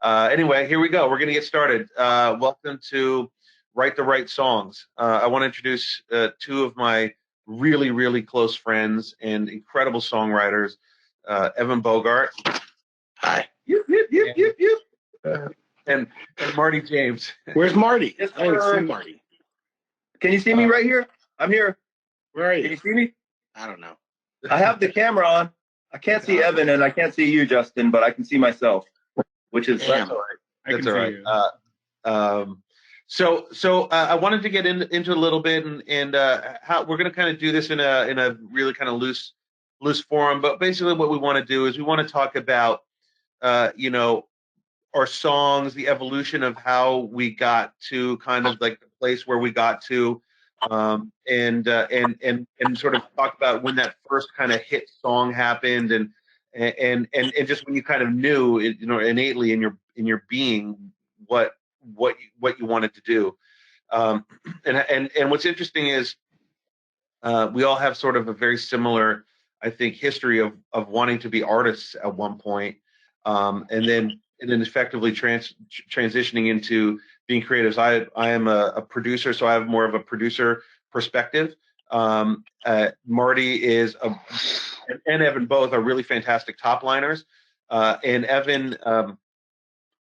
Anyway, here we go. We're going to get started. Welcome to Write the Right Songs. I want to introduce two of my really, really close friends and incredible songwriters, Evan Bogart. Hi. And Marty James. Where's Marty? Yes, I didn't see Marty. Can you see me right here? I'm here. Where are you? Can you see me? I don't know. I have the camera on. I can't see Evan and I can't see you, Justin, but I can see myself, which is That's all right. That's all right. So I wanted to get into a little bit and how we're going to kind of do this in a really kind of loose forum. But basically, what we want to do is we want to talk about our songs, the evolution of how we got to kind of like the place where we got to, and sort of talk about when that first kind of hit song happened, and just when you kind of knew, innately in your being what you wanted to do, and what's interesting is we all have sort of a very similar, I think, history of wanting to be artists at one point, and then effectively transitioning into being creatives. I am a producer, so I have more of a producer perspective. Marty is and Evan both are really fantastic top liners, and Evan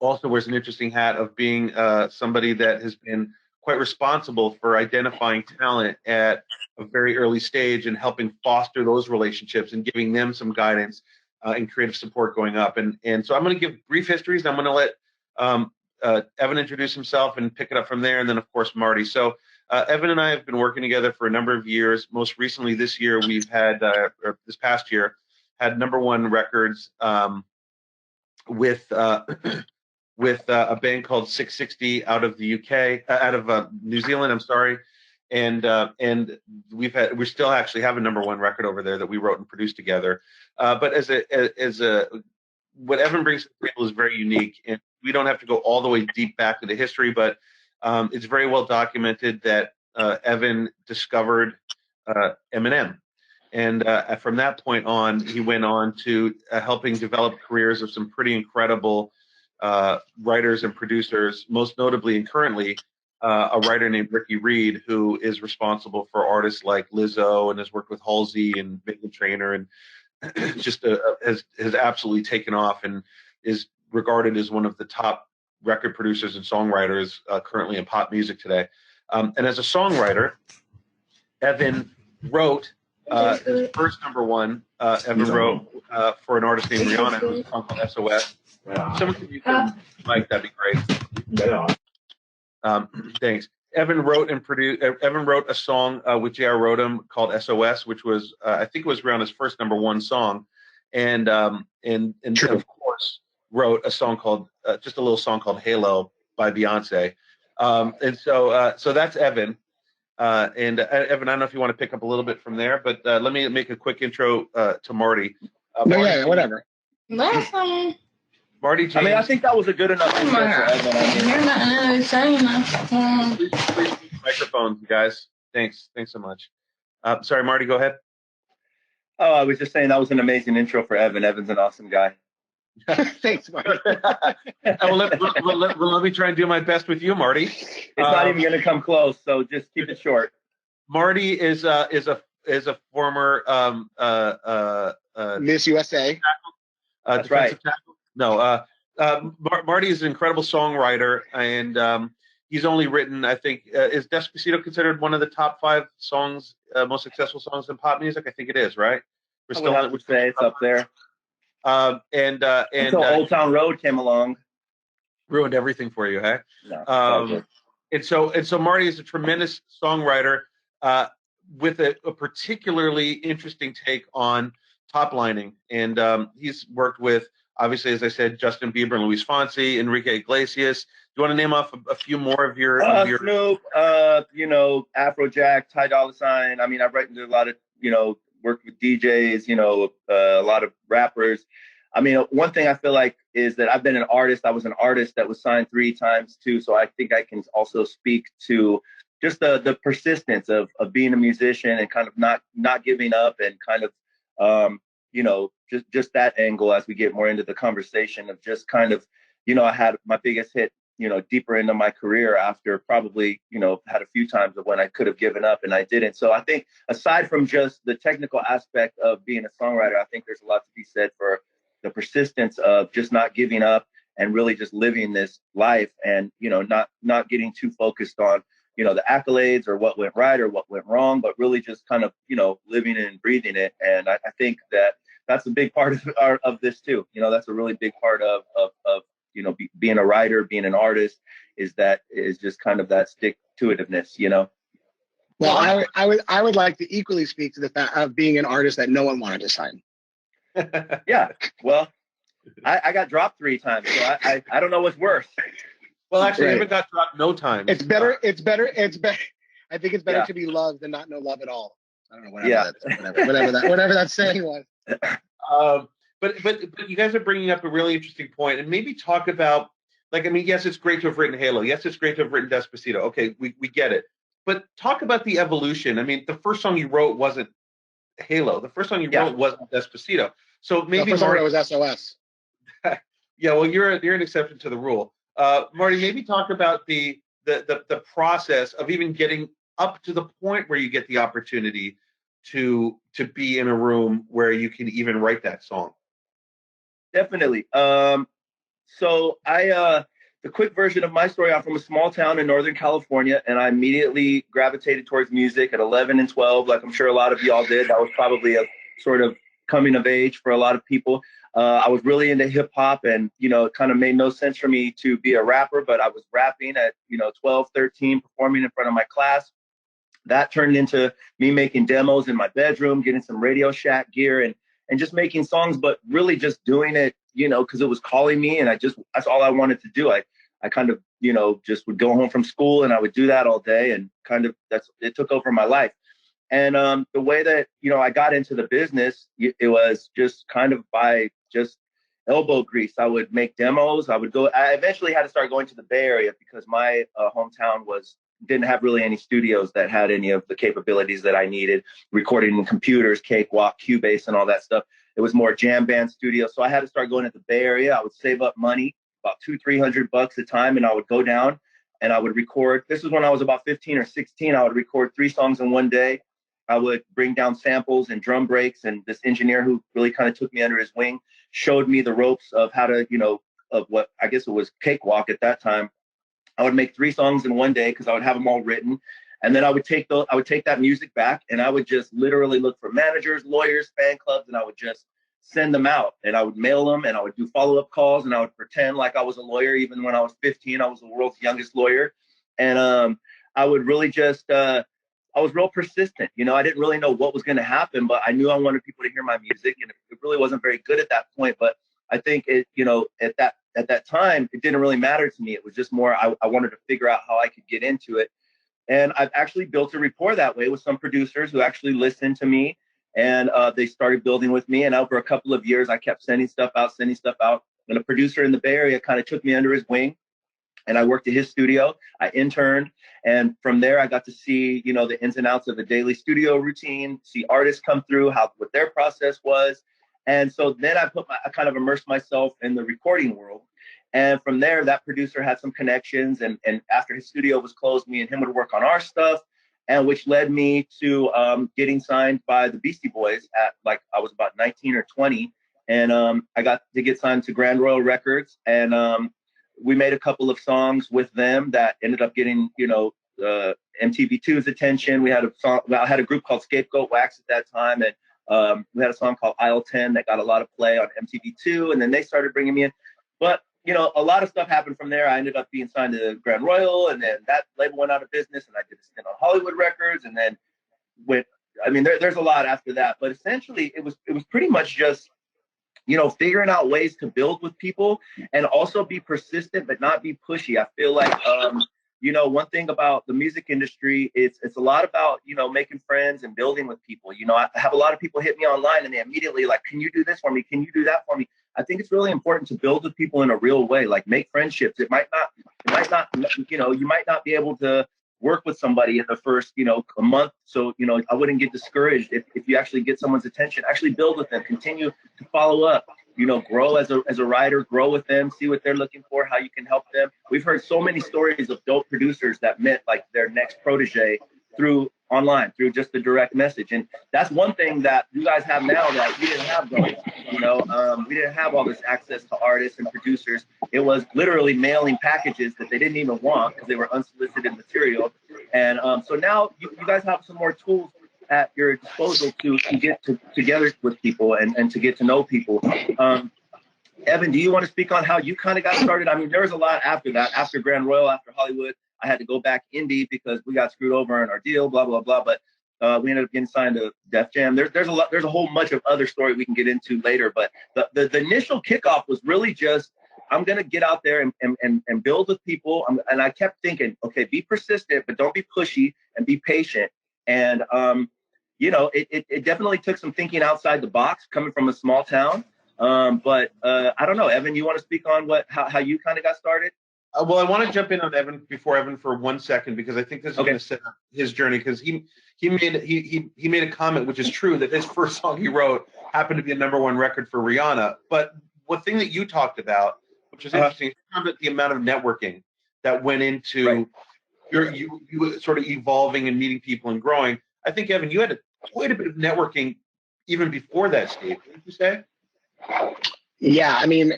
also wears an interesting hat of being somebody that has been quite responsible for identifying talent at a very early stage and helping foster those relationships and giving them some guidance and creative support going up. And so I'm going to give brief histories. And I'm going to let Evan introduce himself and pick it up from there. And then, of course, Marty. So Evan and I have been working together for a number of years. Most recently this year, we've had, or this past year, had #1 records with a band called 660 out of the UK, out of New Zealand, I'm sorry. And we still actually have a #1 record over there that we wrote and produced together. But what Evan brings to the table is very unique, and we don't have to go all the way deep back into history, but it's very well documented that Evan discovered Eminem. And from that point on, he went on to helping develop careers of some pretty incredible writers and producers, most notably and currently a writer named Ricky Reed, who is responsible for artists like Lizzo and has worked with Halsey and Meghan Trainor, and just has absolutely taken off and is regarded as one of the top record producers and songwriters currently in pop music today. And as a songwriter, Evan wrote his first #1. Evan wrote for an artist named Rihanna, a song called SOS. Someone can use Mike, that'd be great. Yeah. Thanks. Evan wrote a song with J.R. Rodham called SOS, which was I think it was around his first #1 song, and of course wrote a song called just a little song called Halo by Beyonce, and so that's Evan. And Evan, I don't know if you want to pick up a little bit from there, but let me make a quick intro to Marty. Yeah, whatever. Marty James. I mean, I think that was a good enough intro for Evan. You're not really saying that. Please microphones, guys. Thanks so much. Sorry, Marty, go ahead. Oh, I was just saying that was an amazing intro for Evan. Evan's an awesome guy. Thanks, Marty. Well, let me try and do my best with you, Marty. It's not even going to come close, so just keep it short. Marty is a former Miss USA. That's right. Tackle. No, Marty is an incredible songwriter, and he's only written, I think, is Despacito considered one of the top 5 songs, most successful songs in pop music? I think it is, right? I would say it's up there. Until Old Town Road came along, ruined everything for you, hey? No, and so Marty is a tremendous songwriter with a particularly interesting take on top lining, and he's worked with, obviously, as I said, Justin Bieber and Luis Fonsi, 𝐑𝐢𝐭𝐞. Do you want to name off a few more of your Snoop, Afrojack, 𝐑𝐢𝐿. I mean, I've written to a lot of, worked with DJs, a lot of rappers. I mean, one thing I feel like is that I've been an artist. I was an artist that was signed 3 times too. So I think I can also speak to just the persistence of being a musician and kind of not giving up, and kind of, just that angle as we get more into the conversation of just kind of, I had my biggest hit, deeper into my career after probably, had a few times of when I could have given up and I didn't. So I think aside from just the technical aspect of being a songwriter, I think there's a lot to be said for the persistence of just not giving up and really just living this life and, not getting too focused on, the accolades or what went right or what went wrong, but really just kind of, living it and breathing it. And I think that that's a big part of this too. That's a really big part of being a writer, being an artist, is just kind of that stick-to-itiveness, Well, I would like to equally speak to the fact of being an artist that no one wanted to sign. Yeah, well, I got dropped 3 times, so I don't know what's worse. Well, actually, Right. I haven't got dropped no time. It's better. I think it's better to be loved than not know love at all. I don't know, whatever that saying was. But you guys are bringing up a really interesting point, and maybe talk about, yes, it's great to have written Halo. Yes, it's great to have written Despacito. Okay, we get it. But talk about the evolution. I mean, the first song you wrote wasn't Halo. The first song you wrote wasn't Despacito. So maybe The first song I wrote was SOS. Yeah, well, you're an exception to the rule. Marty, maybe talk about the process of even getting up to the point where you get the opportunity to be in a room where you can even write that song. Definitely. So the quick version of my story, I'm from a small town in Northern California, and I immediately gravitated towards music at 11 and 12, like I'm sure a lot of y'all did. That was probably a sort of coming of age for a lot of people. I was really into hip hop, and, it kind of made no sense for me to be a rapper, but I was rapping at, 12, 13, performing in front of my class. That turned into me making demos in my bedroom, getting some Radio Shack gear and just making songs, but really just doing it, because it was calling me, and that's all I wanted to do. I kind of, just would go home from school and I would do that all day, and kind of it took over my life. And the way that, I got into the business, it was just kind of by just elbow grease. I would make demos. I eventually had to start going to the Bay Area because my hometown didn't have really any studios that had any of the capabilities that I needed, recording in computers, 𝐑𝐢 𝐭, Cubase, and all that stuff. It was more jam band studio. So I had to start going to the Bay Area. I would save up money, about $200-300 a time, and I would go down and I would record. This is when I was about 15 or 16. I would record 3 songs in one day. I would bring down samples and drum breaks, and this engineer who really kind of took me under his wing showed me the ropes of how to, of what I guess it was 𝐑𝐢 at that time. I would make 3 songs in one day because I would have them all written. And then I would take that music back, and I would just literally look for managers, lawyers, fan clubs, and I would just send them out, and I would mail them, and I would do follow-up calls, and I would pretend like I was a lawyer. Even when I was 15, I was the world's youngest lawyer. And I would really just, I was real persistent. I didn't really know what was going to happen, but I knew I wanted people to hear my music, and it really wasn't very good at that point. But I think it, at that time, it didn't really matter to me. It was just more, I wanted to figure out how I could get into it. And I've actually built a rapport that way with some producers who actually listened to me, and they started building with me. And over a couple of years, I kept sending stuff out. And a producer in the Bay Area kind of took me under his wing, and I worked at his studio. I interned. And from there, I got to see, the ins and outs of a daily studio routine, see artists come through, what their process was. And so then I kind of immersed myself in the recording world. And from there, that producer had some connections. And after his studio was closed, me and him would work on our stuff, and which led me to getting signed by the Beastie Boys at I was about 19 or 20. And I got to get signed to grunge Records. And we made a couple of songs with them that ended up getting, MTV2's attention. We had I had a group called 𝐒𝐲 𝐒𝐿 at that time. And we had a song called Aisle 10 that got a lot of play on MTV2. And then they started bringing me in. But, a lot of stuff happened from there. I ended up being signed to grunge, and then that label went out of business, and I did a stint on Hollywood Records. And then there's a lot after that. But essentially, it was pretty much just, figuring out ways to build with people and also be persistent, but not be pushy. I feel like, one thing about the music industry, it's a lot about, making friends and building with people. I have a lot of people hit me online, and they immediately can you do this for me? Can you do that for me? I think it's really important to build with people in a real way, make friendships. It might not, you might not be able to work with somebody in the first, a month. So, I wouldn't get discouraged if you actually get someone's attention, actually build with them, continue to follow up, grow as a writer, grow with them, see what they're looking for, how you can help them. We've heard so many stories of dope producers that met like their next protege through online, through just the direct message. And that's one thing that you guys have now that we didn't have growing up. We didn't have all this access to artists and producers. It was literally mailing packages that they didn't even want because they were unsolicited material. And so now you guys have some more tools at your disposal to get together with people and to get to know people. Evan, do you want to speak on how you kind of got started? I mean, there was a lot after that, after Grand Royal, after Hollywood. I had to go back indie because we got screwed over in our deal, blah, blah, blah. But we ended up getting signed to Def Jam. There's a whole bunch of other story we can get into later. But the initial kickoff was really just, I'm going to get out there and build with people. And I kept thinking, okay, be persistent, but don't be pushy and be patient. And, it definitely took some thinking outside the box coming from a small town. But I don't know, Evan, you want to speak on how you kind of got started? Well, I want to jump in on Evan for 1 second, because I think this is going to set up his journey, because he made a comment, which is true, that his first song he wrote happened to be a #1 record for Rihanna. But one thing that you talked about, which is interesting, the amount of networking that went into you sort of evolving and meeting people and growing. I think, Evan, you had quite a bit of networking even before that stage, wouldn't you say? Yeah, I mean,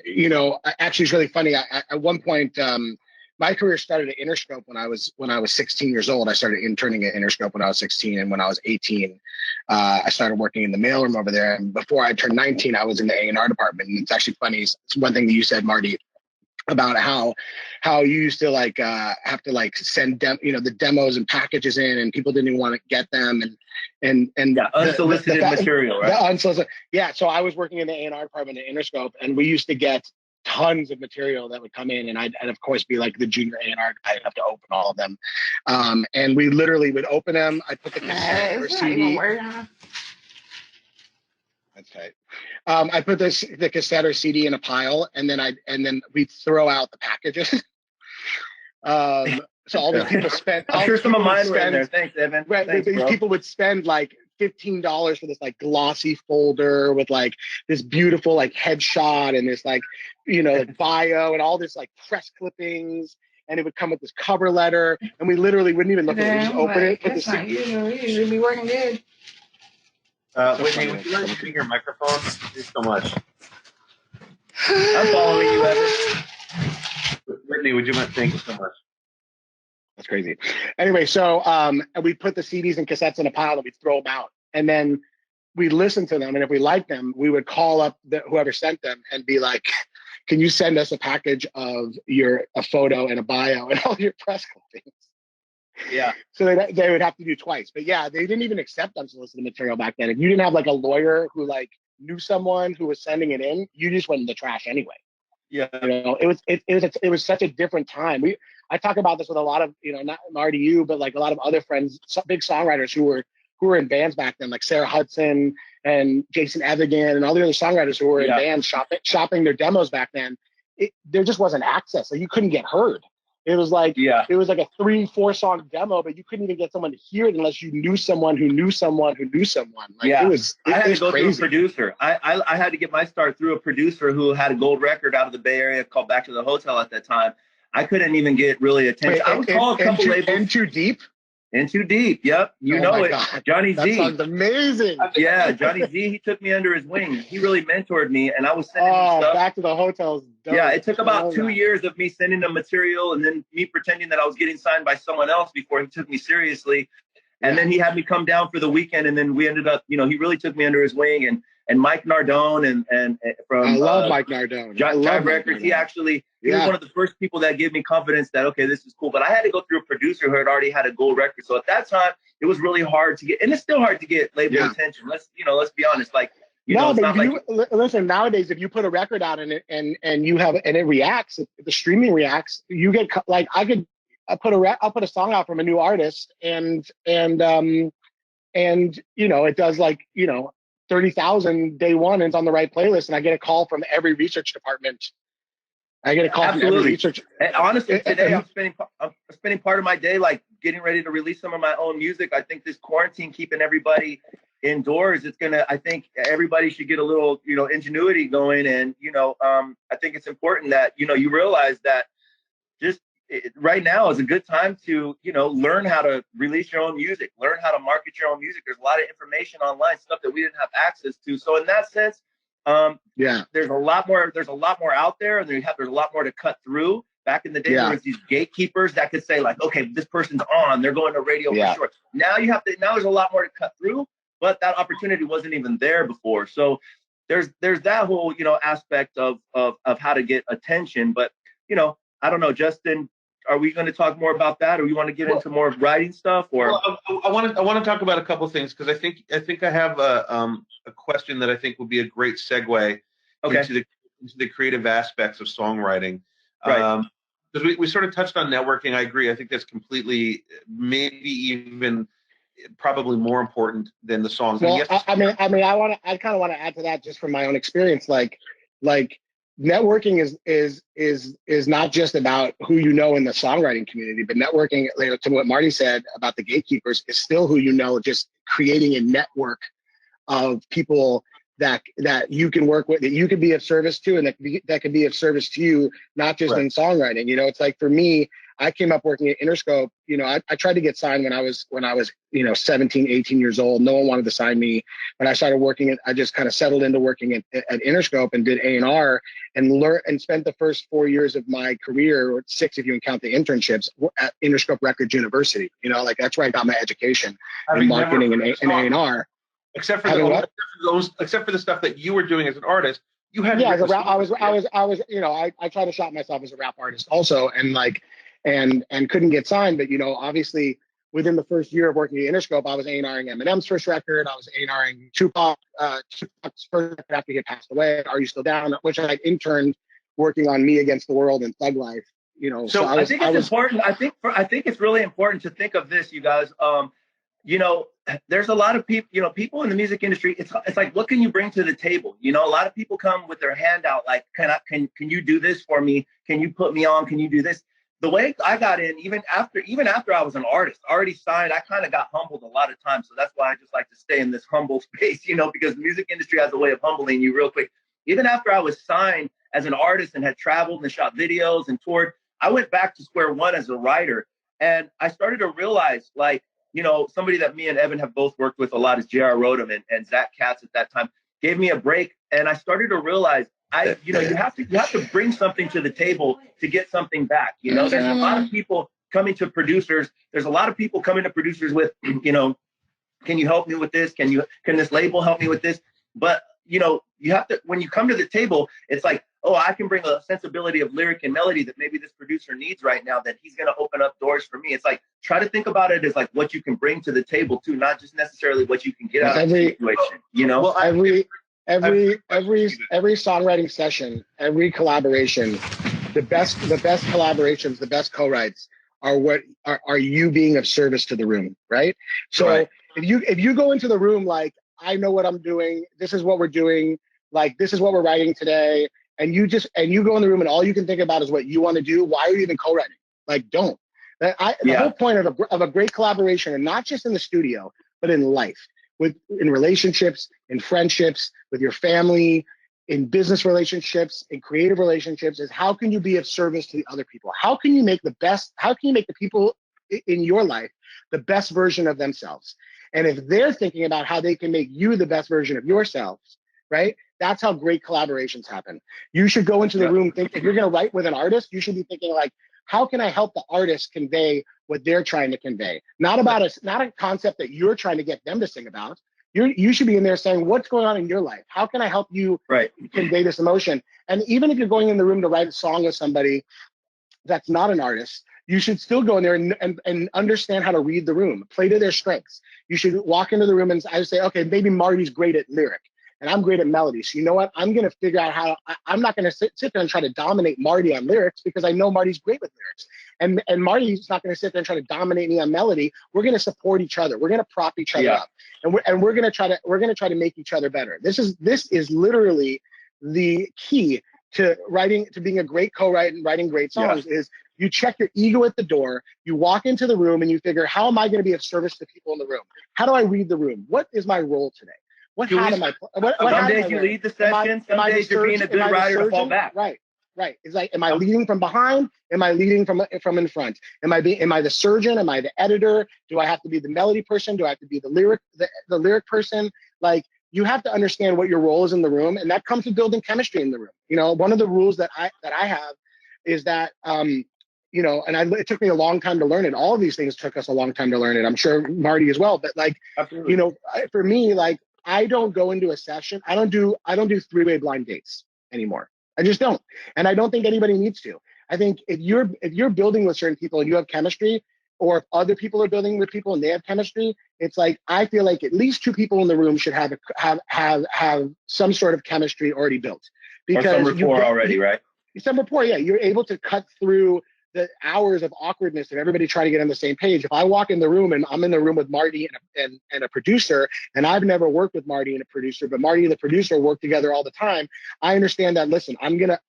actually, it's really funny. At one point, my career started at Interscope when I was 16 years old. I started interning at Interscope when I was 16, and when I was 18, I started working in the mailroom over there. And before I turned 19, I was in the A&R department. And it's actually funny. It's one thing that you said, Marty, about how you used to have to send the demos and packages in, and people didn't even want to get them, and unsolicited material, right? Unsolicited. Yeah. So I was working in the A&R department at Interscope, and we used to get tons of material that would come in, and I'd of course be like the junior A&R. I'd have to open all of them, and we literally would open them. I'd put the cassette or CD. That's tight. I put the cassette or CD in a pile, and then we'd throw out the packages. So all these people spent. I'm sure some of mine were in there. Thanks, Evan. Right, thanks, these people would spend like $15 for this glossy folder with this beautiful headshot and this bio and all this press clippings. And it would come with this cover letter, and we literally wouldn't even look at it. We just open it. That's not you should be working good. Whitney, would you mind using your microphone? Thank you so much. I'm following you, Evan. Whitney, would you mind? Thank you so much. That's crazy. Anyway, so we put the CDs and cassettes in a pile, and we'd throw them out. And then we'd listen to them, and if we liked them, we would call up whoever sent them and be like, can you send us a package of a photo and a bio and all your press clippings? Yeah. So they would have to do twice. But yeah, they didn't even accept unsolicited material back then. If you didn't have a lawyer who knew someone who was sending it in, you just went in the trash anyway. Yeah. It was such a different time. I talk about this with a lot of, not Marty, you, but a lot of other friends, some big songwriters who were in bands back then, like Sarah Hudson and Jason Evigan and all the other songwriters who were in bands shopping their demos back then. There just wasn't access. You couldn't get heard. It was it was a 3-4 song demo, but you couldn't even get someone to hear it unless you knew someone who knew someone who knew someone. I had to go through a producer. I had to get my start through a producer who had a gold record out of the Bay Area called Back to the Hotel at that time. I couldn't even get really attention. I would call a couple labels. In Too Deep? In Too Deep, yep. You know it. God. Johnny That Z. That sounds amazing. Yeah, Johnny Z, he took me under his wing. He really mentored me, and I was sending him stuff. Back to the Hotels. Yeah, it took about 2 years of me sending him material and then me pretending that I was getting signed by someone else before he took me seriously. And then he had me come down for the weekend, and then we ended up, he really took me under his wing. And Mike Nardone and from I love Mike Nardone. Jive Records, he was one of the first people that gave me confidence that, okay, this is cool. But I had to go through a producer who had already had a gold record. So at that time, it was really hard to get, and it's still hard to get label attention. Let's be honest. Listen, nowadays, if you put a record out and it reacts, if the streaming reacts, you get I'll put a song out from a new artist and it does 30,000 day one, and it's on the right playlist, and I get a call from every research department I get a call from every researcher. And honestly, today I'm spending part of my day like getting ready to release some of my own music. I think this quarantine keeping everybody indoors, I think everybody should get a little, ingenuity going. And, I think it's important that, you realize that right now is a good time to, learn how to release your own music, learn how to market your own music. There's a lot of information online, stuff that we didn't have access to. So in that sense, there's a lot more out there, and there's a lot more to cut through. Back in the day, there was these gatekeepers that could say like, okay, this person's on, they're going to radio for sure. Now there's a lot more to cut through, but that opportunity wasn't even there before. So there's that whole, aspect of how to get attention. But, I don't know, Justin, are we going to talk more about that, or you want to get into more writing stuff? Or I want to talk about a couple of things, because I think I have a question that I think would be a great segue into the creative aspects of songwriting. Right. Because we sort of touched on networking. I agree. I think that's completely, maybe even probably more important than the songs. Well, I kind of want to add to that just from my own experience. Like networking is not just about who you know in the songwriting community, but networking, to what Marty said about the gatekeepers, is still who you know, just creating a network of people that you can work with, that you can be of service to, and that can be of service to you, not just in songwriting. It's like, for me, I came up working at Interscope. I tried to get signed when I was 17, 18 years old. No one wanted to sign me. When I started working, I just kind of settled into working at Interscope and did A&R and learned and spent the first 4 years of my career, or 6 if you can count the internships, at Interscope Records University. That's where I got my education in marketing and A&R. Except for the stuff that you were doing as an artist, you had. Yeah, I try to shop myself as a rap artist also, and couldn't get signed. But obviously within the first year of working at Interscope, I was A&Ring Eminem's first record. I was A&Ring Tupac's first record after he had passed away. Are You Still Down? Which I interned working on Me Against the World and Thug Life. So I think it's important. I think it's really important to think of this, you guys. There's a lot of people, people in the music industry. It's like, what can you bring to the table? A lot of people come with their hand out, like, can you do this for me? Can you put me on? Can you do this? The way I got in, even after I was an artist, already signed, I kind of got humbled a lot of times. So that's why I just like to stay in this humble space, because the music industry has a way of humbling you real quick. Even after I was signed as an artist and had traveled and shot videos and toured, I went back to square one as a writer. And I started to realize, like, somebody that me and Evan have both worked with a lot is J.R. Rodham and Zach Katz at that time, gave me a break. And I started to realize, you have to bring something to the table to get something back. There's a lot of people coming to producers. There's a lot of people coming to producers with, can you help me with this? Can this label help me with this? But, you have to, when you come to the table, it's like, oh, I can bring a sensibility of lyric and melody that maybe this producer needs right now, that he's going to open up doors for me. It's like, try to think about it as like what you can bring to the table too, not just necessarily what you can get out of the situation, Well, every songwriting session, every collaboration, the best collaborations, the best co-writes are you being of service to the room, right? So if you go into the room like, I know what I'm doing, this is what we're doing, like this is what we're writing today, and you go in the room and all you can think about is what you want to do, why are you even co-writing? Like, don't. The whole point of a great collaboration, and not just in the studio, but in life, in relationships, in friendships, with your family, in business relationships, in creative relationships, is how can you be of service to the other people? How can you make the people in your life the best version of themselves? And if they're thinking about how they can make you the best version of yourselves, right? That's how great collaborations happen. You should go into the room, if you're going to write with an artist, you should be thinking like, how can I help the artist convey what they're trying to convey? Not a concept that you're trying to get them to sing about. You should be in there saying, what's going on in your life? How can I help you convey this emotion? And even if you're going in the room to write a song with somebody that's not an artist, you should still go in there and understand how to read the room, play to their strengths. You should walk into the room and I say, okay, maybe Marty's great at lyric and I'm great at melody. So you know what? I'm going to figure out I'm not going to sit there and try to dominate Marty on lyrics, because I know Marty's great with lyrics. And Marty's not going to sit there and try to dominate me on melody. We're going to support each other. We're going to prop each other up. And we're going to try to make each other better. This is literally the key to being a great co-writer and writing great songs is you check your ego at the door, you walk into the room and you figure, how am I going to be of service to people in the room? How do I read the room? What is my role today? What hat am I? Some days you lead the session, some days you're being a good writer to fall back. Right. It's like, am I leading from behind? Am I leading from in front? Am I the surgeon? Am I the editor? Do I have to be the melody person? Do I have to be the lyric person? Like, you have to understand what your role is in the room, and that comes with building chemistry in the room. You know, one of the rules that I have is that you know, and it took me a long time to learn it. All of these things took us a long time to learn it. I'm sure Marty as well. But like, absolutely. You know, for me, like, I don't go into a session. I don't do three-way blind dates anymore. I just don't. And I don't think anybody needs to. I think if you're building with certain people and you have chemistry, or if other people are building with people and they have chemistry, it's like, I feel like at least two people in the room should have some sort of chemistry already built. Because or some rapport already, right? Some rapport, yeah. You're able to cut through the hours of awkwardness of everybody trying to get on the same page. If I walk in the room and I'm in the room with Marty and a producer, and I've never worked with Marty and a producer, but Marty and the producer work together all the time, I understand that, listen, I'm gonna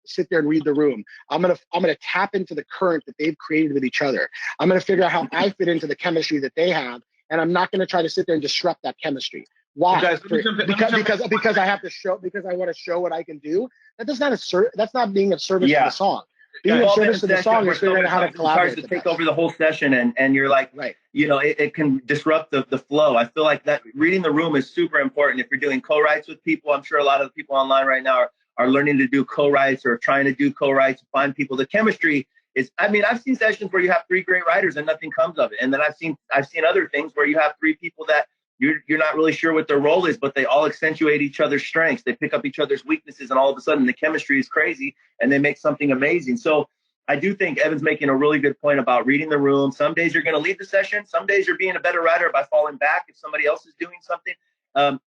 sit there and read the room. I'm gonna tap into the current that they've created with each other. I'm gonna figure out how I fit into the chemistry that they have, and I'm not gonna try to sit there and disrupt that chemistry. Why? Because I have to show, because I want to show what I can do. That's not being of service to the song. Being of service to the song is figuring out how to collaborate. To take over the whole session, and you're like, right. You know, it can disrupt the flow. I feel like that reading the room is super important. If you're doing co-writes with people, I'm sure a lot of the people online right now are learning to do co-writes or trying to do co-writes, find people. The chemistry is, I mean, I've seen sessions where you have three great writers and nothing comes of it. And then I've seen other things where you have three people that you're not really sure what their role is, but they all accentuate each other's strengths. They pick up each other's weaknesses, and all of a sudden the chemistry is crazy and they make something amazing. So I do think Evan's making a really good point about reading the room. Some days you're going to lead the session. Some days you're being a better writer by falling back if somebody else is doing something.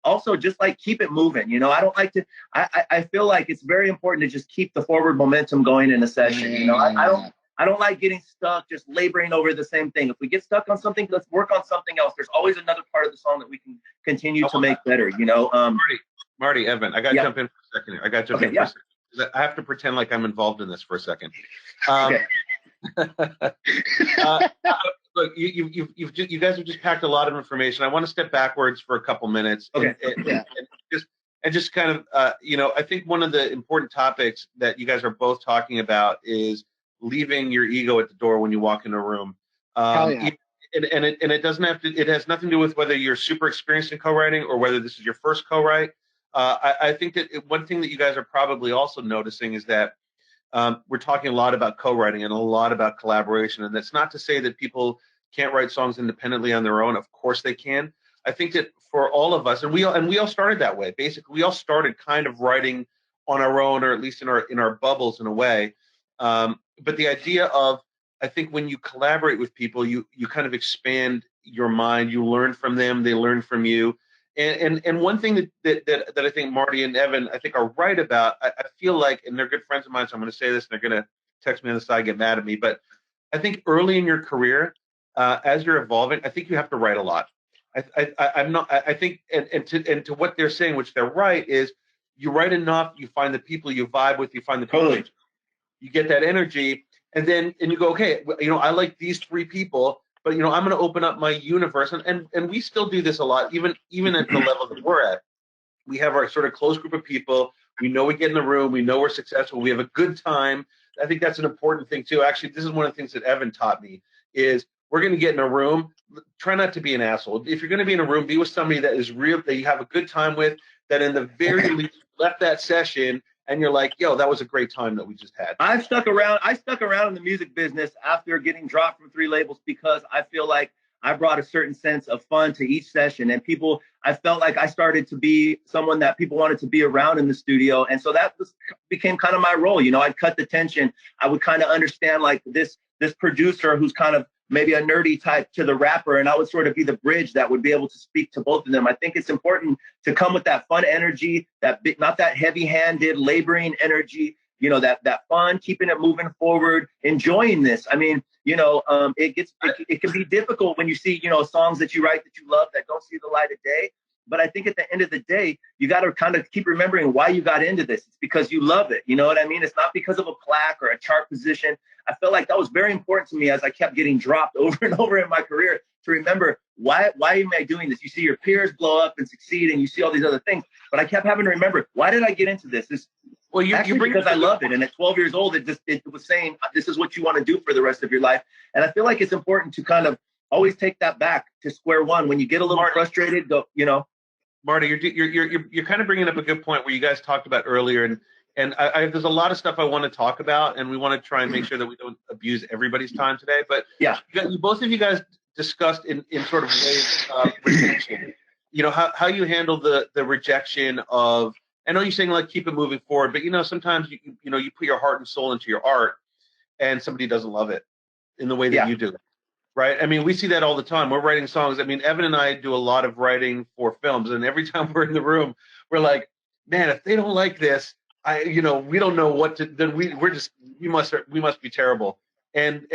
Also, just like keep it moving. You know, I don't like to, I feel like it's very important to just keep the forward momentum going in a session. You know, I don't like getting stuck, just laboring over the same thing. If we get stuck on something, let's work on something else. There's always another part of the song that we can continue to make better, you know? Marty, Evan, I got to jump in for a second here. I have to pretend like I'm involved in this for a second. Look, you guys have just packed a lot of information. I want to step backwards for a couple minutes and just kind of, you know, I think one of the important topics that you guys are both talking about is leaving your ego at the door when you walk in a room. And it doesn't have to, it has nothing to do with whether you're super experienced in co-writing or whether this is your first co-write. I think that one thing that you guys are probably also noticing is that we're talking a lot about co-writing and a lot about collaboration. And that's not to say that people can't write songs independently on their own. Of course they can. I think that for all of us, and we all started that way. Basically, we all started kind of writing on our own, or at least in our bubbles in a way. But the idea of, I think when you collaborate with people, you kind of expand your mind. You learn from them. They learn from you. And one thing that I think Marty and Evan, I think, are right about, I feel like, and they're good friends of mine, so I'm going to say this, and they're going to text me on the side, get mad at me, but I think early in your career, as you're evolving, I think you have to write a lot. I think, and to what they're saying, which they're right, is you write enough, you find the people you vibe with, you find the people, you get that energy, and you go, okay, you know, I like these three people, but, you know, I'm going to open up my universe. And we still do this a lot, even at the level that we're at. We have our sort of close group of people. We know we get in the room. We know we're successful. We have a good time. I think that's an important thing, too. Actually, this is one of the things that Evan taught me is we're going to get in a room. Try not to be an asshole. If you're going to be in a room, be with somebody that is real, that you have a good time with, that in the very least left that session and you're like, yo, that was a great time that we just had. I stuck around in the music business after getting dropped from 3 labels because I feel like I brought a certain sense of fun to each session, and I felt like I started to be someone that people wanted to be around in the studio. And so that became kind of my role. You know, I'd cut the tension. I would kind of understand like this producer who's kind of maybe a nerdy type to the rapper, and I would sort of be the bridge that would be able to speak to both of them. I think it's important to come with that fun energy, not that heavy-handed, laboring energy, you know, that fun, keeping it moving forward, enjoying this. I mean, you know, it can be difficult when you see, you know, songs that you write that you love that don't see the light of day. But I think at the end of the day, you got to kind of keep remembering why you got into this. It's because you love it. You know what I mean? It's not because of a plaque or a chart position. I felt like that was very important to me as I kept getting dropped over and over in my career, to remember why am I doing this? You see your peers blow up and succeed, and you see all these other things. But I kept having to remember, why did I get into this? Well, you bring because I loved it. And at 12 years old, it was saying, this is what you want to do for the rest of your life. And I feel like it's important to kind of always take that back to square one. When you get a little frustrated, go, you know. Marty, you're kind of bringing up a good point where you guys talked about earlier, and there's a lot of stuff I want to talk about, and we want to try and make sure that we don't abuse everybody's time today. But yeah, both of you guys discussed in sort of ways of rejection. You know, how you handle the rejection of. I know you're saying like keep it moving forward, but you know sometimes you put your heart and soul into your art, and somebody doesn't love it in the way that you do. Right. I mean, we see that all the time. We're writing songs. I mean, Evan and I do a lot of writing for films. And every time we're in the room, we're like, man, if they don't like this, we don't know what to, then we must be terrible. And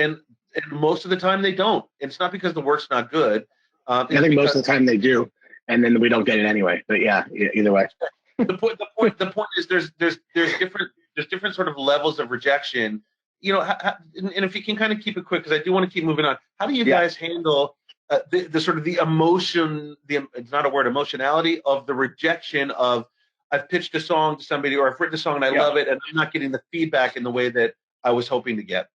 most of the time they don't. It's not because the work's not good. I think most of the time they do. And then we don't get it anyway. But yeah, either way. The point is there's different sort of levels of rejection. You know, and if you can kind of keep it quick, because I do want to keep moving on. How do you guys handle the sort of the emotion, it's not a word, emotionality of the rejection of I've pitched a song to somebody or I've written a song and I love it and I'm not getting the feedback in the way that I was hoping to get?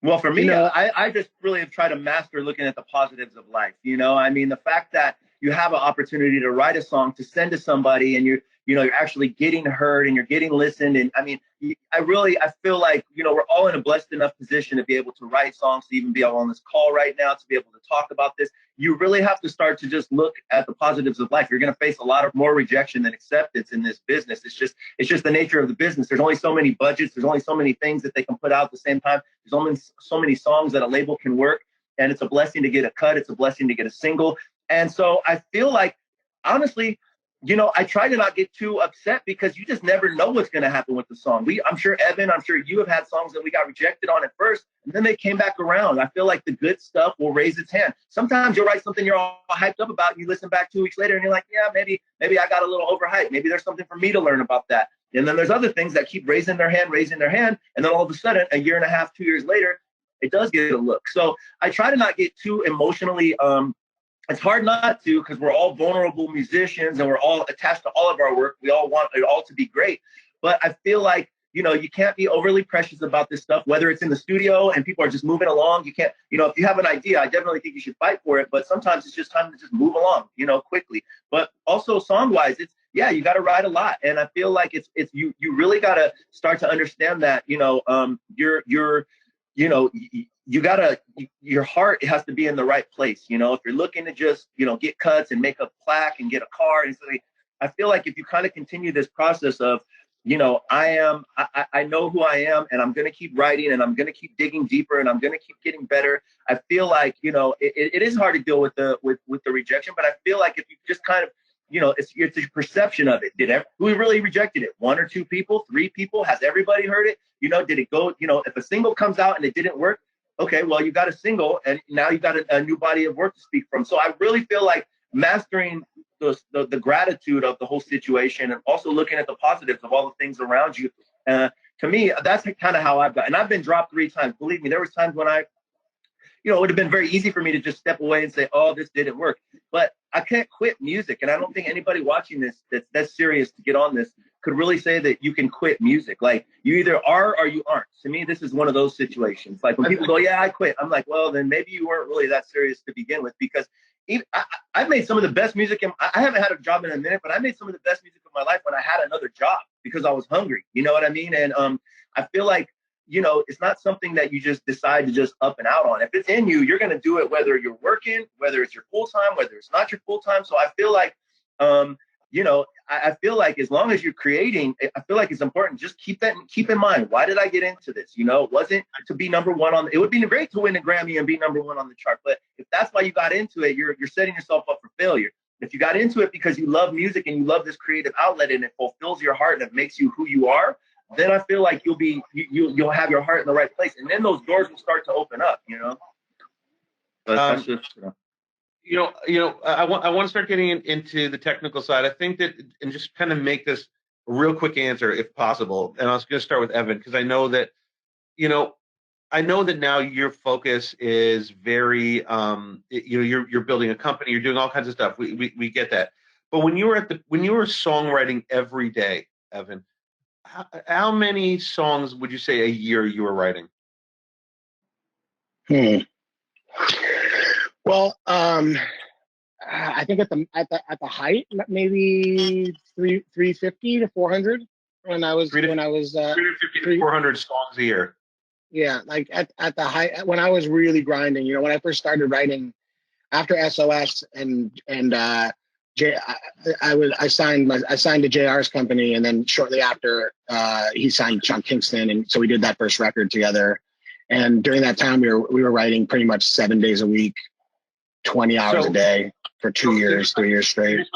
Well, for me, I just really have tried to master looking at the positives of life. You know, I mean, the fact that you have an opportunity to write a song to send to somebody and you're actually getting heard and you're getting listened. And I mean, I feel like, we're all in a blessed enough position to be able to write songs, to even be on this call right now, to be able to talk about this. You really have to start to just look at the positives of life. You're going to face a lot of more rejection than acceptance in this business. It's just the nature of the business. There's only so many budgets. There's only so many things that they can put out at the same time. There's only so many songs that a label can work. And it's a blessing to get a cut. It's a blessing to get a single. And so I feel like, honestly, I try to not get too upset because you just never know what's going to happen with the song. I'm sure, Evan, I'm sure you have had songs that we got rejected on at first, and then they came back around. I feel like the good stuff will raise its hand. Sometimes you'll write something you're all hyped up about, and you listen back 2 weeks later, and you're like, yeah, maybe I got a little overhyped. Maybe there's something for me to learn about that. And then there's other things that keep raising their hand, and then all of a sudden, a year and a half, 2 years later, it does get a look. So I try to not get too emotionally it's hard not to, because we're all vulnerable musicians and we're all attached to all of our work. We all want it all to be great. But I feel like, you can't be overly precious about this stuff, whether it's in the studio and people are just moving along. You can't, if you have an idea, I definitely think you should fight for it. But sometimes it's just time to just move along, quickly. But also song-wise, you got to write a lot. And I feel like you really got to start to understand that, your heart has to be in the right place. If you're looking to just, get cuts and make a plaque and get a car, and so I feel like if you kind of continue this process of, I know who I am, and I'm going to keep writing, and I'm going to keep digging deeper, and I'm going to keep getting better. I feel like, it is hard to deal with the rejection, but I feel like if you just kind of, it's your perception of it. Who really rejected it? 1 or 2 people, 3 people? Has everybody heard it? Did it go, if a single comes out and it didn't work, okay, well, you got a single and now you got a new body of work to speak from. So I really feel like mastering the gratitude of the whole situation and also looking at the positives of all the things around you. To me, that's kind of how I've got. And I've been dropped 3 times. Believe me, there was times when it would have been very easy for me to just step away and say, oh, this didn't work. But I can't quit music. And I don't think anybody watching this that's serious to get on this could really say that you can quit music. Like, you either are or you aren't. To me, this is one of those situations. Like, when people go, yeah, I quit, I'm like, well, then maybe you weren't really that serious to begin with, because I've made some of the best music. I haven't had a job in a minute, but I made some of the best music of my life when I had another job because I was hungry. You know what I mean? And I feel like, it's not something that you just decide to just up and out on. If it's in you, you're going to do it, whether you're working, whether it's your full time, whether it's not your full time. So I feel like, I feel like as long as you're creating, I feel like it's important. Just keep in mind. Why did I get into this? It wasn't to be number one it would be great to win a Grammy and be number 1 on the chart. But if that's why you got into it, you're setting yourself up for failure. If you got into it because you love music and you love this creative outlet and it fulfills your heart and it makes you who you are, then I feel like you'll have your heart in the right place, and then those doors will start to open up. But that's just, I want to start getting into the technical side. I think that, and just kind of make this a real quick answer if possible. And I was going to start with Evan because I know that, now your focus is very, you're building a company, you're doing all kinds of stuff. We get that. But when you were songwriting every day, Evan, how many songs would you say a year you were writing? Well, I think at the height, maybe 350 to 400 when I was 350 to 400 songs a year. Yeah, like at the height when I was really grinding. When I first started writing after SOS and I signed to JR's company, and then shortly after he signed Sean Kingston, and so we did that first record together. And during that time, we were writing pretty much 7 days a week, 20 hours a day for 3 years straight.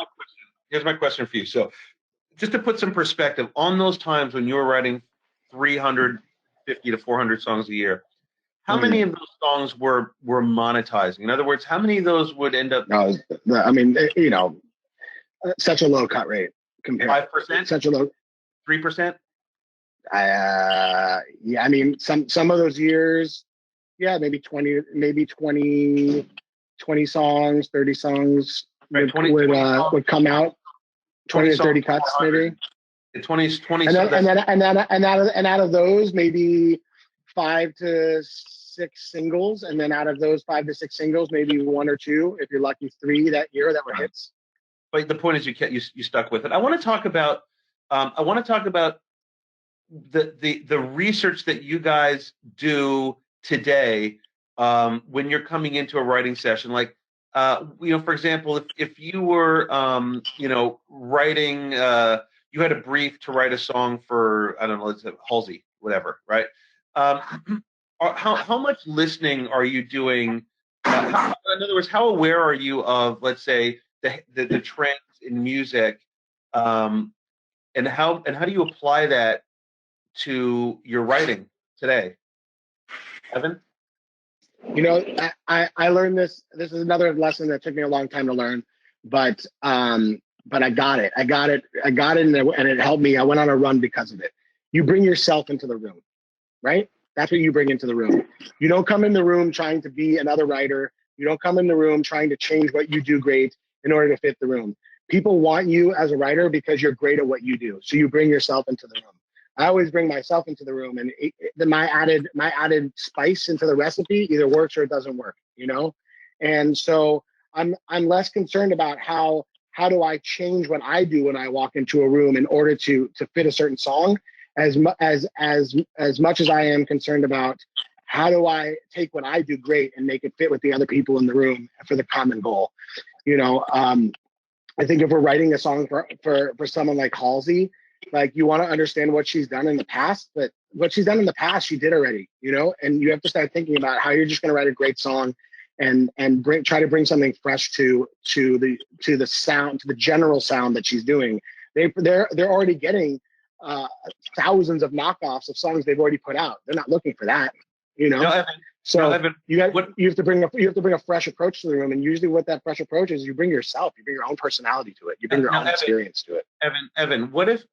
Here's my question for you. So, just to put some perspective on those times when you were writing 350 to 400 songs a year, how many of those songs were monetizing? In other words, how many of those would end up? No, I mean, such a low cut rate compared. 5%. Such a low. 3%. Yeah, I mean, some of those years, yeah, maybe 20 songs, 30 songs would come out, 20 to 30 cuts maybe. 20, and out of those, maybe 5 to 6 singles, and then out of those 5 to 6 singles, maybe 1 or 2, if you're lucky, 3 that year that were hits. But the point is, you stuck with it. I want to talk about the research that you guys do today when you're coming into a writing session. Like, for example, if you were, writing, you had a brief to write a song for, I don't know, let's say Halsey, whatever, right? How much listening are you doing? In other words, how aware are you of, let's say, the trends in music, and how do you apply that to your writing today, Evan? I learned this. This is another lesson that took me a long time to learn, but I got it. I got it, and it helped me. I went on a run because of it. You bring yourself into the room, right? That's what you bring into the room. You don't come in the room trying to be another writer. You don't come in the room trying to change what you do great in order to fit the room. People want you as a writer because you're great at what you do. So you bring yourself into the room. I always bring myself into the room, and my added spice into the recipe either works or it doesn't work, And so I'm less concerned about how do I change what I do when I walk into a room in order to fit a certain song, as much as I am concerned about how do I take what I do great and make it fit with the other people in the room for the common goal. I think if we're writing a song for someone like Halsey, like, you want to understand what she's done in the past, but what she's done in the past, she did already, and you have to start thinking about how you're just going to write a great song and try to bring something fresh to the sound, to the general sound that she's doing. They're already getting thousands of knockoffs of songs they've already put out. They're not looking for that, Evan, Evan, you have to bring a fresh approach to the room, and usually what that fresh approach is, you bring yourself, you bring your own personality to it, you bring your own experience to it. Evan, what if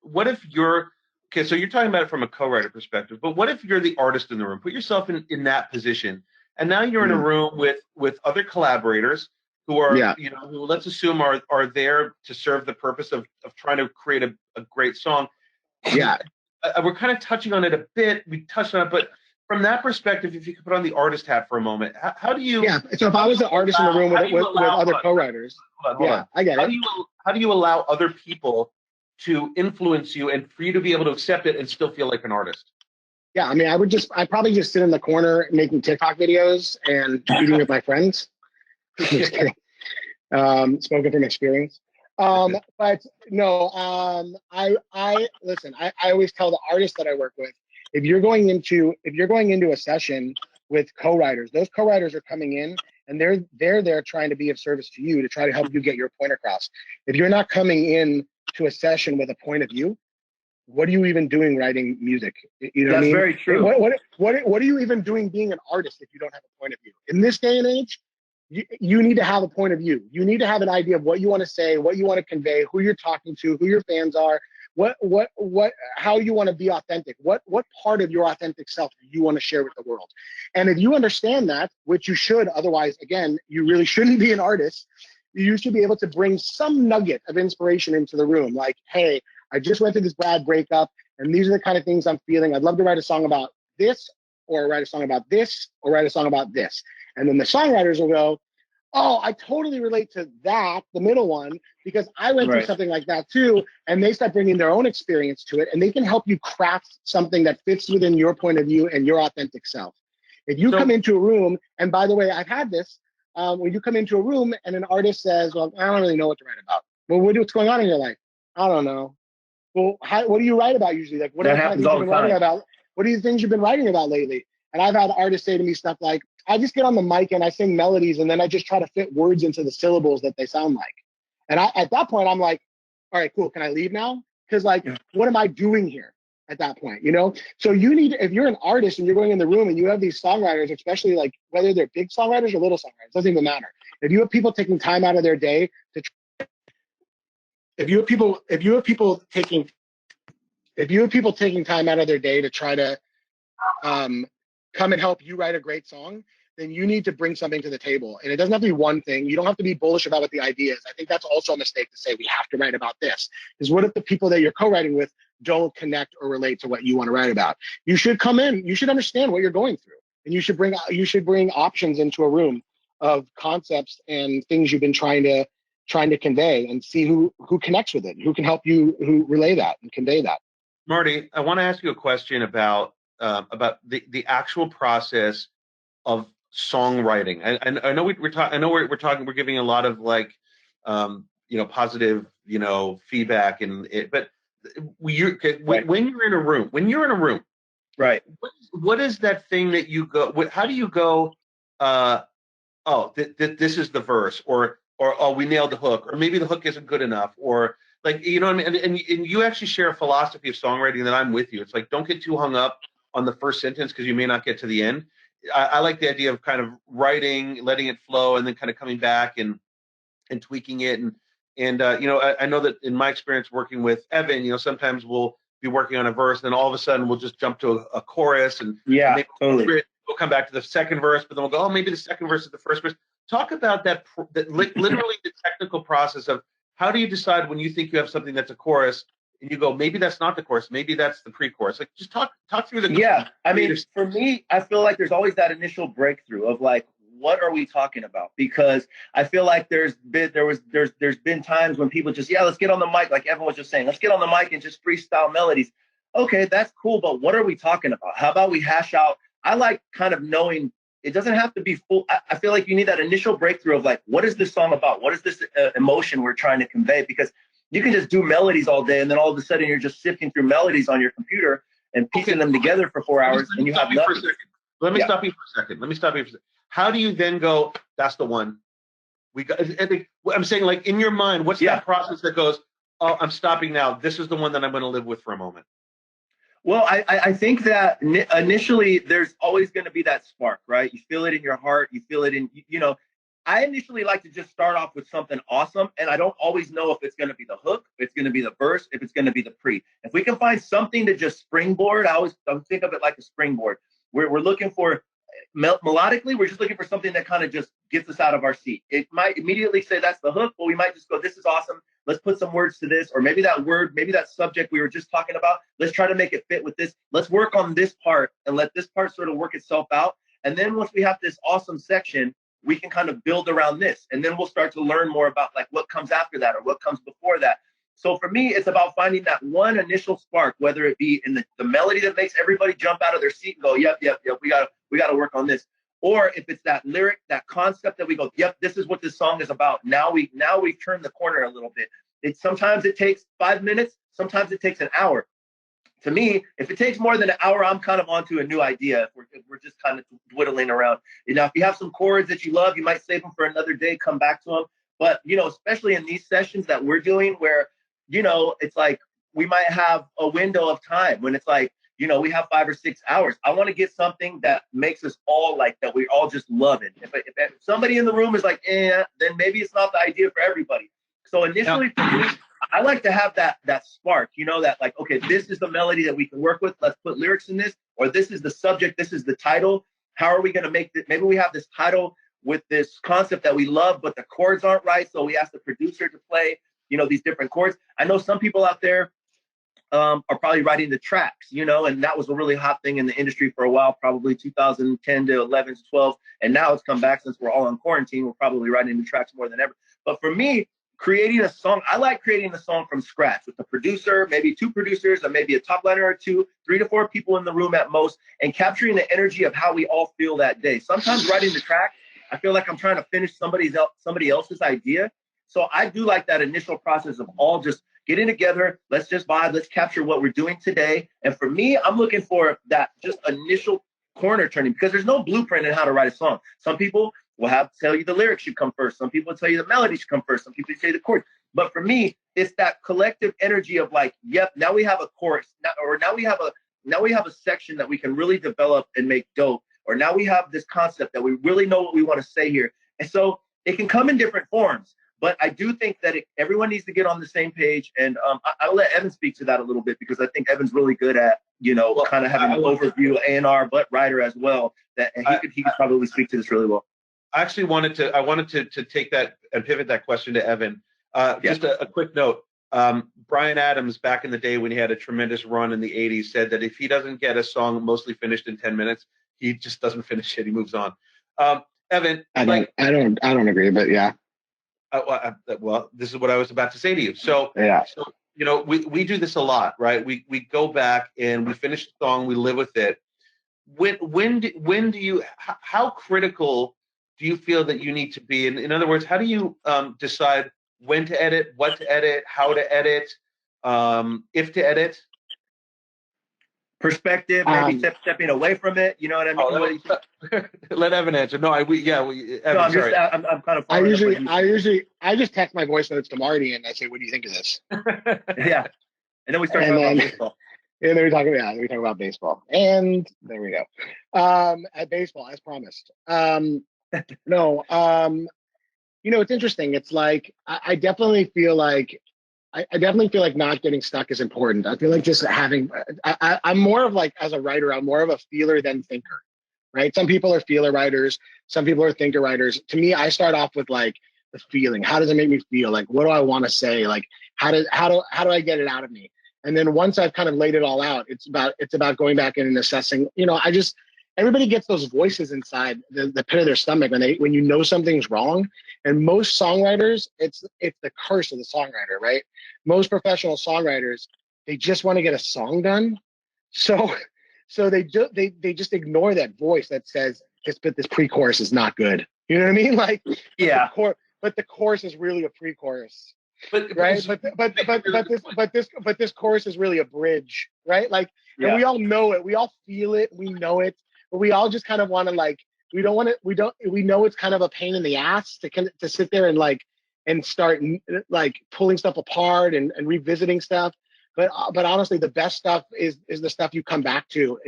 you're okay? So you're talking about it from a co-writer perspective, but what if you're the artist in the room? Put yourself in that position, and now you're in a room with other collaborators who are, who, let's assume, are there to serve the purpose of trying to create a great song. Yeah, we're kind of touching on it a bit. We touched on it, but from that perspective, if you could put on the artist hat for a moment, how do you? Yeah. So if I was the artist in the room with other co-writers, I get it. How do you allow other people to influence you and for you to be able to accept it and still feel like an artist? Yeah, I mean, I'd probably just sit in the corner making TikTok videos and eating with my friends. Just kidding. Spoken from experience. But no, I listen. I always tell the artists that I work with, if you're going into a session with co-writers, those co-writers are coming in and they're there trying to be of service to you, to try to help you get your point across. If you're not coming in to a session with a point of view, what are you even doing writing music? You know what I mean? That's very true. What are you even doing being an artist if you don't have a point of view? In this day and age, you need to have a point of view. You need to have an idea of what you want to say, what you want to convey, who you're talking to, who your fans are, how you want to be authentic. What part of your authentic self do you want to share with the world? And if you understand that, which you should, otherwise, again, you really shouldn't be an artist. You should be able to bring some nugget of inspiration into the room. Like, hey, I just went through this bad breakup, and these are the kind of things I'm feeling. I'd love to write a song about this, or write a song about this, or write a song about this. And then the songwriters will go, oh, I totally relate to that, the middle one, because I went through something like that too. And they start bringing their own experience to it, and they can help you craft something that fits within your point of view and your authentic self. If you come into a room, and by the way, I've had this, when you come into a room and an artist says, well, I don't really know what to write about. Well, what's going on in your life? I don't know. Well, what do you write about usually? Like, what are the kind of things you've been writing about? What are the things you've been writing about lately? And I've had artists say to me stuff like, I just get on the mic and I sing melodies, and then I just try to fit words into the syllables that they sound like. And at that point, I'm like, all right, cool. Can I leave now? Because like, what am I doing here at that point? You know? So you need, if you're an artist and you're going in the room and you have these songwriters, especially like whether they're big songwriters or little songwriters, doesn't even matter. If you have people taking time out of their day to, if you have people taking time out of their day to try to come and help you write a great song, then you need to bring something to the table. And it doesn't have to be one thing. You don't have to be bullish about what the idea is. I think that's also a mistake to say we have to write about this. Because what if the people that you're co-writing with don't connect or relate to what you want to write about? You should come in, you should understand what you're going through. And you should bring options into a room of concepts and things you've been trying to convey, and see who connects with it, who can help you, who relay that and convey that. Marty, I want to ask you a question about the actual process of songwriting. I know we're giving a lot of like positive feedback, but when you're in a room, right? What is that thing that you go? How do you go? This is the verse, or oh, we nailed the hook, or maybe the hook isn't good enough, or like, you know what I mean? And you actually share a philosophy of songwriting that I'm with you. It's like, don't get too hung up on the first sentence because you may not get to the end. I like the idea of kind of writing, letting it flow, and then kind of coming back and tweaking it. And I know that in my experience working with Evan, sometimes we'll be working on a verse, and then all of a sudden we'll just jump to a chorus, and totally. We'll come back to the second verse, but then we'll go, oh, maybe the second verse is the first verse. Talk about that literally the technical process of how do you decide when you think you have something that's a chorus, and you go, maybe that's not the chorus, maybe that's the pre-chorus. Like, just talk through the. Yeah, I mean, for me, I feel like there's always that initial breakthrough of like, what are we talking about? Because I feel like there's been times when people just, let's get on the mic, like Evan was just saying, let's get on the mic and just freestyle melodies. Okay, that's cool, but what are we talking about? How about we hash out? I like kind of knowing. It doesn't have to be full. I feel like you need that initial breakthrough of like, what is this song about? What is this emotion we're trying to convey? Because you can just do melodies all day, and then all of a sudden you're just sifting through melodies on your computer and piecing them together for 4 hours, and you have nothing. Let me stop you for a second. How do you then go, that's the one? I'm saying, like, in your mind, what's that process that goes, oh, I'm stopping now. This is the one that I'm going to live with for a moment. Well, I think that initially there's always going to be that spark, right? You feel it in your heart. You feel it in, I initially like to just start off with something awesome, and I don't always know if it's going to be the hook, if it's going to be the verse, if it's going to be the pre. If we can find something to just springboard, I think of it like a springboard. We're looking for, melodically, we're just looking for something that kind of just gets us out of our seat. It might immediately say that's the hook, but we might just go, this is awesome. Let's put some words to this, or maybe that word, maybe that subject we were just talking about, let's try to make it fit with this. Let's work on this part and let this part sort of work itself out. And then once we have this awesome section, we can kind of build around this. And then we'll start to learn more about like what comes after that or what comes before that. So for me, it's about finding that one initial spark, whether it be in the melody that makes everybody jump out of their seat and go, yep, we got to work on this. Or if it's that lyric, that concept that we go, yep, this is what this song is about. Now we've turned the corner a little bit. Sometimes it takes 5 minutes. Sometimes it takes an hour. To me, if it takes more than an hour, I'm kind of onto a new idea. If we're just kind of dwindling around. If you have some chords that you love, you might save them for another day, come back to them. But, especially in these sessions that we're doing where, it's like we might have a window of time when it's like, you know, we have 5 or 6 hours. I want to get something that makes us all like that. We're all just loving. If somebody in the room is like, then maybe it's not the idea for everybody. So initially for me, I like to have that spark, you know, that like, okay, this is the melody that we can work with. Let's put lyrics in this, or this is the subject. This is the title. How are we going to make it? Maybe we have this title with this concept that we love, but the chords aren't right. So we ask the producer to play, you know, these different chords. I know some people out there are probably writing the tracks, you know, and that was a really hot thing in the industry for a while, probably 2010 to 11 to 12. And now it's come back since we're all in quarantine. We're probably writing the tracks more than ever. But for me, creating a song, I like creating a song from scratch with the producer, maybe 2 producers, or maybe a top liner or 2, 3 to 4 people in the room at most, and capturing the energy of how we all feel that day. Sometimes writing the track, I feel like I'm trying to finish somebody else's idea. So I do like that initial process of all just getting together. Let's just vibe. Let's capture what we're doing today. And for me, I'm looking for that just initial corner turning, because there's no blueprint in how to write a song. Some people will tell you the lyrics should come first. Some people will tell you the melody should come first. Some people say the chords. But for me, it's that collective energy of like, yep, now we have a chorus, now we have a section that we can really develop and make dope. Or now we have this concept that we really know what we want to say here. And so it can come in different forms. But I do think that everyone needs to get on the same page. And I'll let Evan speak to that a little bit, because I think Evan's really good at, you know, kind of having an overview, A&R, but writer as well. And he could probably speak to this really well. I actually wanted to take that and pivot that question to Evan. Just a quick note. Bryan Adams, back in the day when he had a tremendous run in the 80s, said that if he doesn't get a song mostly finished in 10 minutes, he just doesn't finish it. He moves on. Evan, I don't agree, but yeah. Well, this is what I was about to say to you. So, yeah. So, you know, we do this a lot, right? We go back and we finish the song, we live with it. When do you, how critical do you feel that you need to be? In other words, how do you decide when to edit, what to edit, how to edit, if to edit? Perspective, maybe stepping away from it. You know what I mean? Let Evan answer. No, Evan, I'm sorry. I'm kind of. I just text my voice notes to Marty and I say, "What do you think of this?" Yeah, and then we start talking about baseball. And then we talk about baseball, and there we go. At baseball, as promised. No, you know, it's interesting. It's like I definitely feel like. I definitely feel like not getting stuck is important. I feel like just having, I'm more of like, as a writer, I'm more of a feeler than thinker, right? Some people are feeler writers. Some people are thinker writers. To me, I start off with like the feeling. How does it make me feel? Like, what do I want to say? Like, how do I get it out of me? And then once I've kind of laid it all out, it's about going back in and assessing, you know, everybody gets those voices inside the pit of their stomach when you know something's wrong. And most songwriters, it's the curse of the songwriter, right? Most professional songwriters, they just want to get a song done. So they just ignore that voice that says, this pre-chorus is not good. You know what I mean? Like, yeah. But the chorus is really a pre-chorus. Right. But this chorus is really a bridge, right? Like, and we all know it. We all feel it. We know it. But we all just kind of want to like, we know it's kind of a pain in the ass to sit there and start like pulling stuff apart and revisiting stuff. But honestly, the best stuff is the stuff you come back to.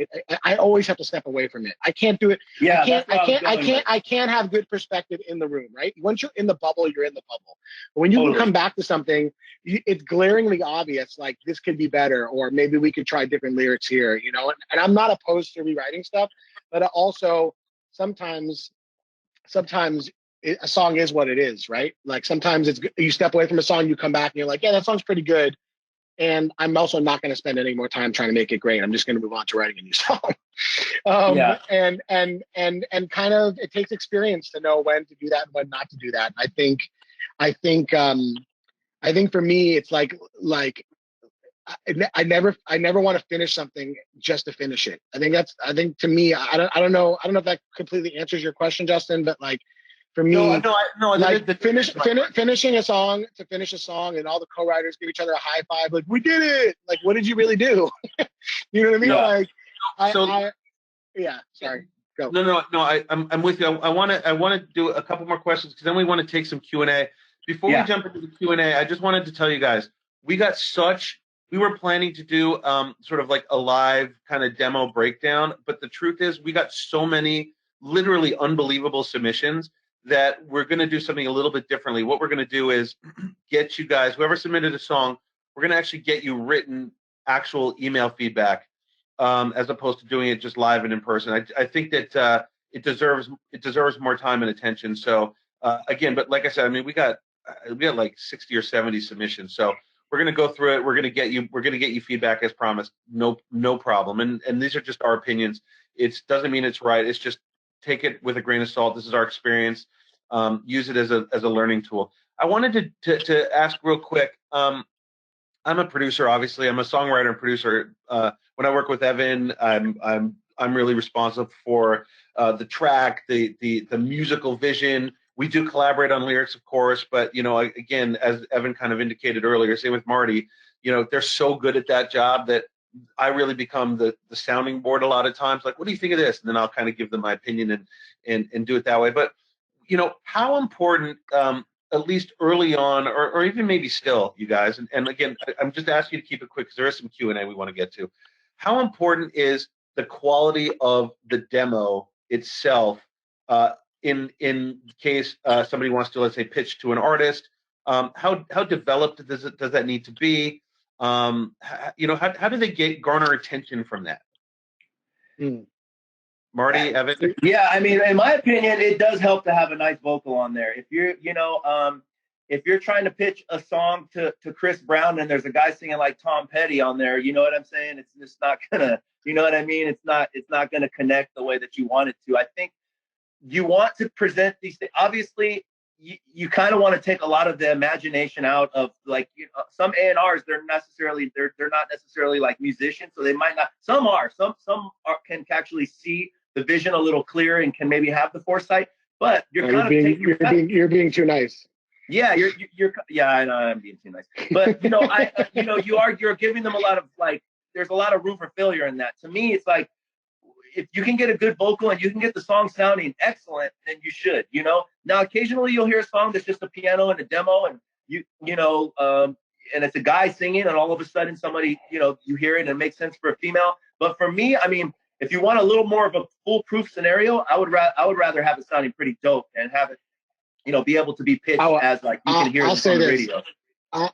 I always have to step away from it. I can't do it. Yeah, I can't have good perspective in the room, right? Once you're in the bubble, you're in the bubble. But when you can come back to something, it's glaringly obvious, like this could be better, or maybe we could try different lyrics here, you know? And I'm not opposed to rewriting stuff, but also sometimes a song is what it is, right? Like sometimes you step away from a song, you come back and you're like, yeah, that song's pretty good. And I'm also not going to spend any more time trying to make it great. I'm just going to move on to writing a new song. And kind of, it takes experience to know when to do that and when not to do that. I think for me, it's like I never want to finish something just to finish it. I think to me, I don't know if that completely answers your question, Justin, but like for me, no, like finishing a song to finish a song and all the co-writers give each other a high five, like we did it. Like, what did you really do? You know what I mean? Yeah. Like, sorry. Go. No. I'm with you. I want to do a couple more questions because then we want to take some Q&A. Before we jump into the Q&A, I just wanted to tell you guys, we got such we were planning to do sort of like a live kind of demo breakdown, but the truth is we got so many literally unbelievable submissions that we're going to do something a little bit differently. What we're going to do is get you guys, whoever submitted a song, we're going to actually get you written actual email feedback as opposed to doing it just live and in person. I think that it deserves more time and attention. So again, but like I said, I mean, we got like 60 or 70 submissions. So we're going to go through it. We're going to get you feedback as promised. No problem. And these are just our opinions. It doesn't mean it's right. It's just take it with a grain of salt. This is our experience. Use it as a learning tool. I wanted to ask real quick. I'm a producer, obviously. I'm a songwriter and producer. When I work with Evan, I'm really responsible for the track, the musical vision. We do collaborate on lyrics, of course, but you know, again, as Evan kind of indicated earlier, same with Marty. You know, they're so good at that job that I really become the sounding board a lot of times. Like, what do you think of this? And then I'll kind of give them my opinion and do it that way. But you know, how important, at least early on, or even maybe still, you guys, and again, I'm just asking you to keep it quick because there is some Q&A we want to get to. How important is the quality of the demo itself in case somebody wants to, let's say, pitch to an artist? How developed does that need to be? You know, how do they garner attention from that? Marty, Evan? Yeah, I mean, in my opinion, it does help to have a nice vocal on there. If you're, if you're trying to pitch a song to Chris Brown and there's a guy singing like Tom Petty on there, you know what I'm saying? It's just not gonna, you know what I mean? It's not gonna connect the way that you want it to. I think you want to present these things. Obviously, you kind of want to take a lot of the imagination out of, like, you know, some A&Rs, they're not necessarily like musicians, so they might not. Some can actually see the vision a little clearer and can maybe have the foresight. But you're being too nice. Yeah, yeah, I know I'm being too nice. But you're giving them a lot of, like, there's a lot of room for failure in that. To me, it's like, if you can get a good vocal and you can get the song sounding excellent, then you should, you know. Now, occasionally you'll hear a song that's just a piano and a demo, and and it's a guy singing, and all of a sudden somebody, you hear it and it makes sense for a female. But for me, I mean, if you want a little more of a foolproof scenario, I would rather have it sounding pretty dope and have it, be able to be pitched as, like, you can hear it on the radio.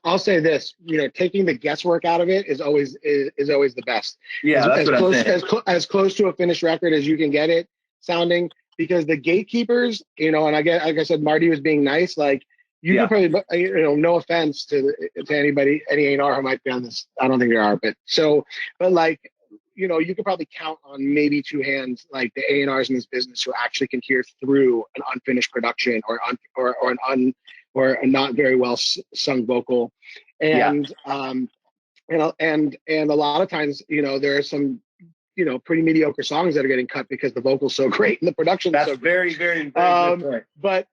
I'll say this, taking the guesswork out of it is always the best. Yeah, that's what I'm saying. As close to a finished record as you can get it sounding, because the gatekeepers, and like I said, Marty was being nice. Like, you could probably, no offense to anybody, any A&R who might be on this. I don't think there are, but like, you could probably count on maybe two hands, like, the A&Rs in this business who actually can hear through an unfinished production or a not very well sung vocal, and a lot of times, there are some, pretty mediocre songs that are getting cut because the vocal's so great and the production. That's so very, very, very good point.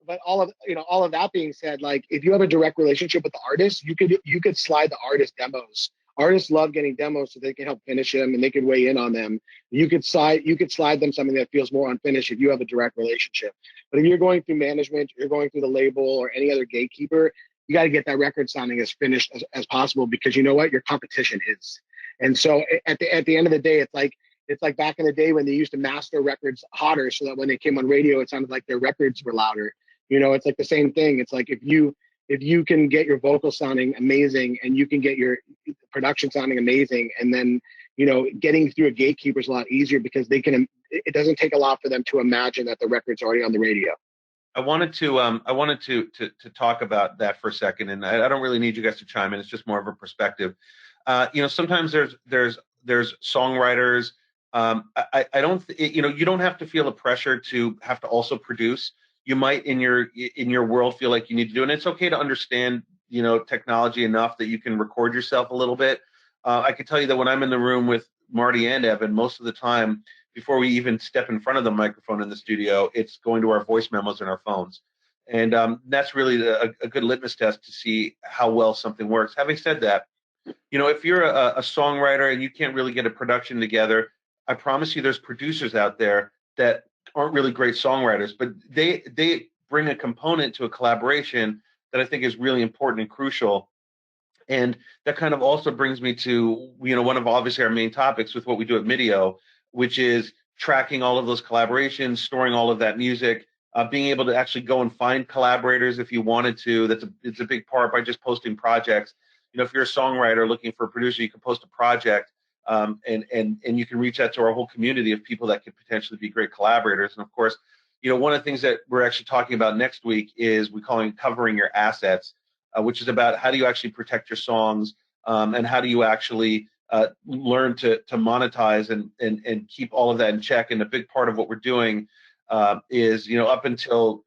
But all of that being said, like, if you have a direct relationship with the artist, you could slide the artist demos. Artists love getting demos so they can help finish them and they can weigh in on them. You could slide them something that feels more unfinished if you have a direct relationship. But if you're going through management, you're going through the label or any other gatekeeper, you got to get that record sounding as finished as possible, because you know what, your competition is. And so at the end of the day, it's like back in the day when they used to master records hotter so that when they came on radio, it sounded like their records were louder. It's like the same thing. It's like if you can get your vocal sounding amazing and you can get your production sounding amazing, and then, getting through a gatekeeper is a lot easier because it doesn't take a lot for them to imagine that the record's already on the radio. I wanted to talk about that for a second, and I don't really need you guys to chime in. It's just more of a perspective. Sometimes there's songwriters. I don't, you don't have to feel a pressure to have to also produce. You might in your world feel like you need to do it. And it's okay to understand, technology enough that you can record yourself a little bit. I can tell you that when I'm in the room with Marty and Evan, most of the time, before we even step in front of the microphone in the studio, it's going to our voice memos and our phones. And that's really a good litmus test to see how well something works. Having said that, if you're a songwriter and you can't really get a production together, I promise you there's producers out there that aren't really great songwriters, but they bring a component to a collaboration that I think is really important and crucial. And that kind of also brings me to, one of obviously our main topics with what we do at MDIIO, which is tracking all of those collaborations, storing all of that music, being able to actually go and find collaborators if you wanted to. It's a big part by just posting projects. If you're a songwriter looking for a producer, you can post a project, and you can reach out to our whole community of people that could potentially be great collaborators. And of course, one of the things that we're actually talking about next week is we call it covering your assets, which is about how do you actually protect your songs, and how do you actually learn to monetize and keep all of that in check. And a big part of what we're doing is, up until,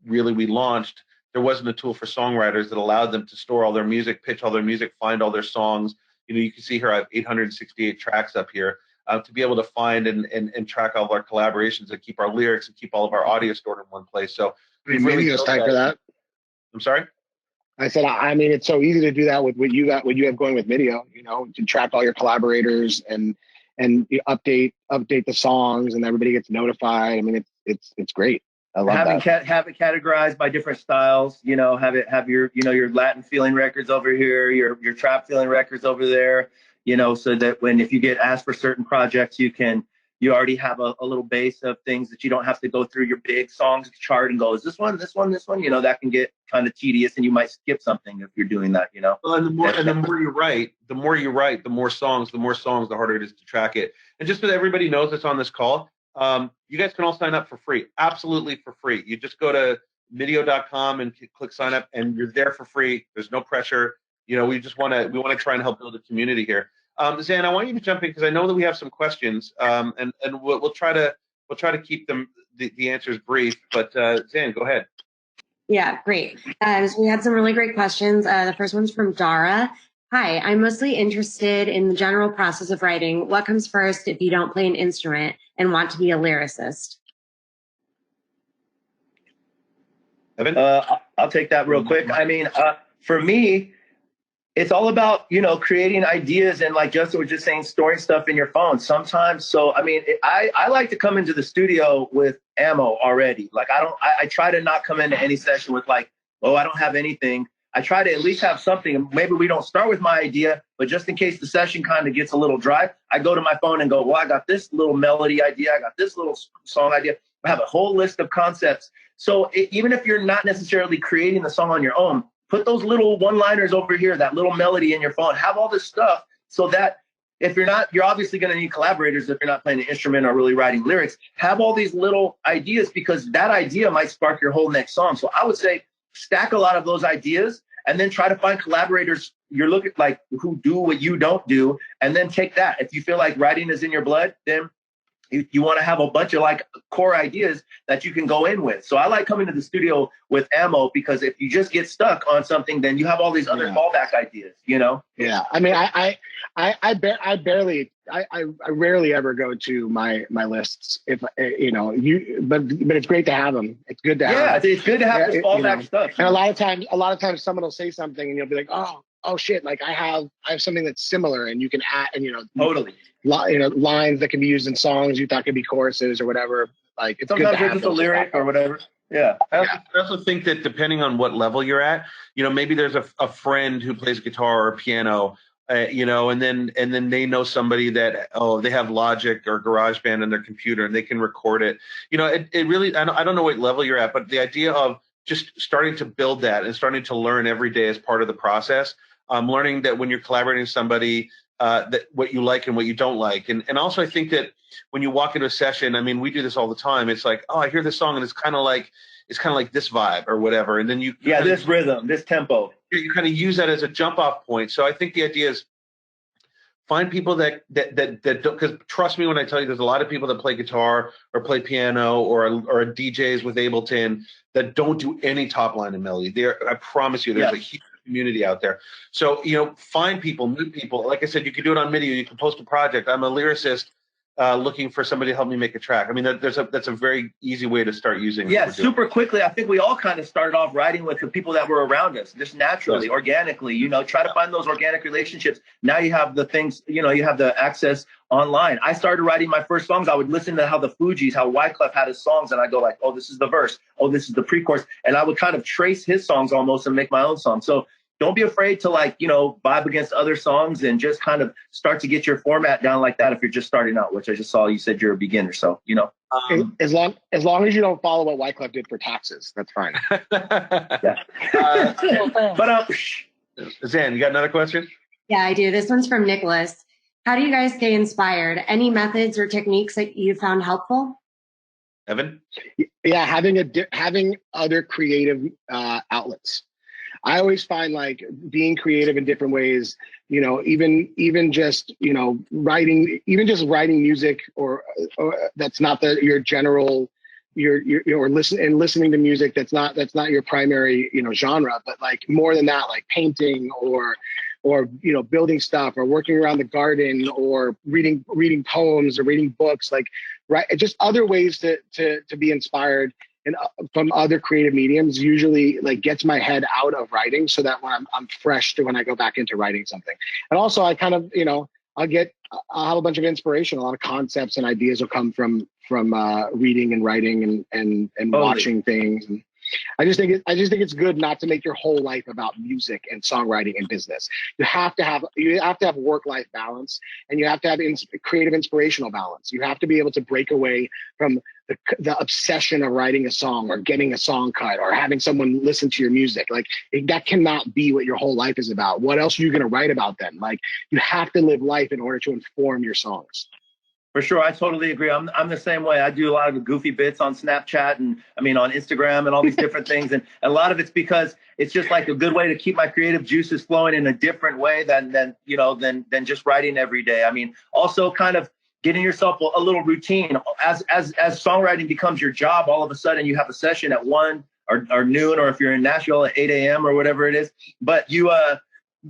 really we launched, there wasn't a tool for songwriters that allowed them to store all their music, pitch all their music, find all their songs. You can see here I have 868 tracks up here, to be able to find and track all of our collaborations and keep our lyrics and keep all of our audio stored in one place. So Maybe it's time for that. I'm sorry? I said, I mean, it's so easy to do that with what you have going with MDIIO, to track all your collaborators and update the songs, and everybody gets notified. I mean, it's great. I love that. Have it categorized by different styles. Have your your Latin feeling records over here, your trap feeling records over there. So that if you get asked for certain projects, you already have a little base of things that you don't have to go through your big songs chart and go, is this one? That can get kind of tedious, and you might skip something if you're doing that, Well, and the more you write, the more songs, the harder it is to track it. And just so that everybody knows that's on this call, you guys can all sign up for free, absolutely for free. You just go to MDIIO.com and click sign up, and you're there for free. There's no pressure. We want to try and help build a community here. Zan, I want you to jump in because I know that we have some questions, and we'll try to keep the answers brief. But Zan, go ahead. Yeah, great. So we had some really great questions. The first one's from Dara. Hi, I'm mostly interested in the general process of writing. What comes first if you don't play an instrument and want to be a lyricist? Evan? I'll take that real quick. I mean, for me, it's all about, creating ideas and, like Justin was just saying, storing stuff in your phone sometimes. So, I mean, I like to come into the studio with ammo already. Like, I try to not come into any session with like, oh, I don't have anything. I try to at least have something. And maybe we don't start with my idea, but just in case the session kind of gets a little dry, I go to my phone and go, well, I got this little melody idea. I got this little song idea. I have a whole list of concepts. So even if you're not necessarily creating the song on your own, put those little one-liners over here, that little melody in your phone, have all this stuff so that if you're obviously going to need collaborators if you're not playing an instrument or really writing lyrics, have all these little ideas because that idea might spark your whole next song. So I would say stack a lot of those ideas and then try to find collaborators you're looking like who do what you don't do, and then take that. If you feel like writing is in your blood, then you want to have a bunch of like core ideas that you can go in with. So I like coming to the studio with ammo because if you just get stuck on something, then you have all these other fallback ideas, Yeah. I mean, I rarely ever go to my lists if but it's great to have them. It's good to have. Yeah, it's good to have this fallback stuff. And a lot of times someone will say something and you'll be like, oh shit, like I have something that's similar, and you can add, and totally. Lines that can be used in songs you thought could be choruses or whatever. Like it's sometimes it's just a lyric or whatever. Yeah. I also think that depending on what level you're at, maybe there's a friend who plays guitar or piano, and then they know somebody that they have Logic or GarageBand in their computer and they can record it. It really, I don't know what level you're at, but the idea of just starting to build that and starting to learn every day as part of the process. Learning that when you're collaborating with somebody, that what you like and what you don't like. And also I think that when you walk into a session, I mean, we do this all the time. It's like, I hear this song and it's kind of like this vibe or whatever. And then this rhythm, this tempo. You kind of use that as a jump off point. So I think the idea is find people that don't, because trust me when I tell you, there's a lot of people that play guitar or play piano or DJs with Ableton that don't do any top line and melody. I promise you, there's a huge community out there. So, find people, meet people. Like I said, you can do it on MDIIO. You can post a project. I'm a lyricist looking for somebody to help me make a track. I mean, that's a very easy way to start using. Yeah, super quickly. I think we all kind of started off writing with the people that were around us, just naturally, organically. Try to find those organic relationships. Now you have the things. You have the access online. I started writing my first songs. I would listen to how Wyclef had his songs, and I go like, oh, this is the verse. Oh, this is the pre-chorus, and I would kind of trace his songs almost and make my own song. So don't be afraid to like, vibe against other songs and just kind of start to get your format down like that if you're just starting out, which I just saw you said you're a beginner. So, as long as you don't follow what Wyclef did for taxes, that's fine. Yeah. But Zan, you got another question? Yeah, I do. This one's from Nicholas. How do you guys stay inspired? Any methods or techniques that you found helpful? Evan? Yeah, having other creative outlets. I always find like being creative in different ways, even just, writing music or that's not your general, listening to music that's not your primary, genre, but like more than that, like painting or building stuff or working around the garden or reading poems or reading books, like, right. Just other ways to be inspired and from other creative mediums usually like gets my head out of writing so that when I'm fresh to when I go back into writing something. And also I kind of, I'll have a bunch of inspiration. A lot of concepts and ideas will come from reading and writing and watching things. And I just think it's good not to make your whole life about music and songwriting and business. You have to have work-life balance, and you have to have creative inspirational balance. You have to be able to break away from the obsession of writing a song or getting a song cut or having someone listen to your music. Like that cannot be what your whole life is about. What else are you going to write about then? Like you have to live life in order to inform your songs. For sure, I totally agree. I'm the same way. I do a lot of goofy bits on Snapchat and on Instagram and all these different things, and a lot of it's because it's just like a good way to keep my creative juices flowing in a different way than just writing every day. Also kind of getting yourself a little routine as songwriting becomes your job. All of a sudden, you have a session at 1 or noon, or if you're in Nashville at 8 a.m. or whatever it is. But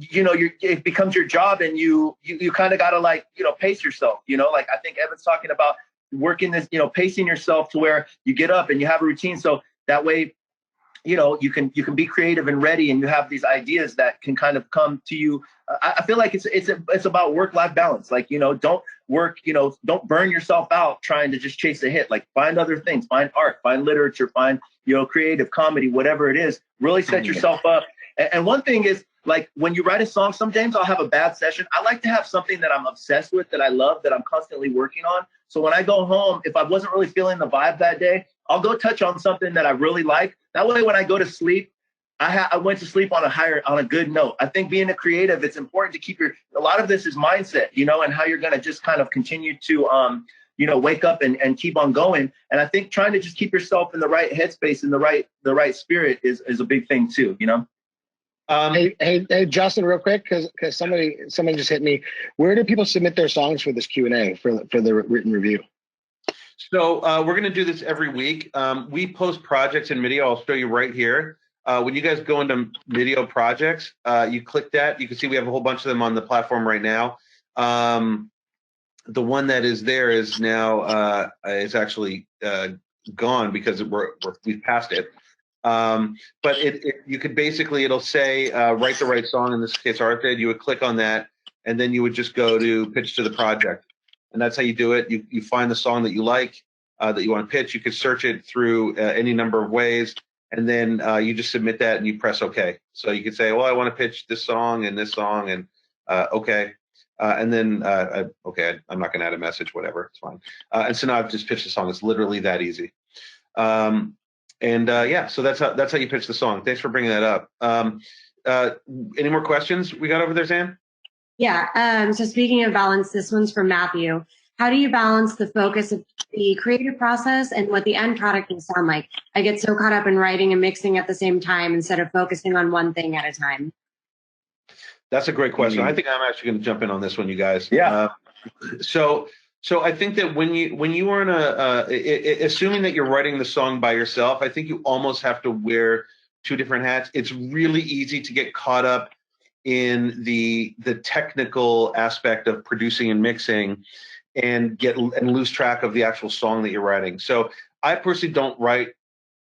it becomes your job, and you kind of got to pace yourself, like I think Evan's talking about working this, pacing yourself to where you get up and you have a routine. So that way, you can be creative and ready, and you have these ideas that can kind of come to you. I feel like it's about work-life balance. Like, don't work, don't burn yourself out trying to just chase a hit. Like find other things, find art, find literature, find, creative comedy, whatever it is, really set yourself up. And one thing is, like when you write a song, sometimes I'll have a bad session. I like to have something that I'm obsessed with, that I love, that I'm constantly working on. So when I go home, if I wasn't really feeling the vibe that day, I'll go touch on something that I really like. That way, when I go to sleep, I went to sleep on a good note. I think being a creative, it's important to keep a lot of this is mindset, and how you're going to just kind of continue to, wake up and keep on going. And I think trying to just keep yourself in the right headspace, in the right spirit is a big thing too, Hey, Justin, real quick, because somebody just hit me. Where do people submit their songs for this Q&A for the written review? So we're going to do this every week. We post projects in MDIIO. I'll show you right here. When you guys go into MDIIO projects, you click that. You can see we have a whole bunch of them on the platform right now. The one that is there is now is actually gone because we've passed it. But you could basically, it'll say write the right song. In this case, Art did. You would click on that, and then you would just go to pitch to the project, and that's how you do it. You find the song that you like, that you want to pitch. You could search it through any number of ways, and then you just submit that and you press OK. So you could say, well, I want to pitch this song and OK. And then OK, I'm not going to add a message, whatever, it's fine. And so now I've just pitched the song. It's literally that easy. So that's how you pitch the song. Thanks for bringing that up. Any more questions we got over there, Zan? Yeah. So speaking of balance, this one's from Matthew. How do you balance the focus of the creative process and what the end product will sound like? I get so caught up in writing and mixing at the same time instead of focusing on one thing at a time. That's a great question. I think I'm actually going to jump in on this one, you guys. Yeah. So I think that when you are assuming that you're writing the song by yourself, I think you almost have to wear two different hats. It's really easy to get caught up in the technical aspect of producing and mixing and lose track of the actual song that you're writing. So I personally don't write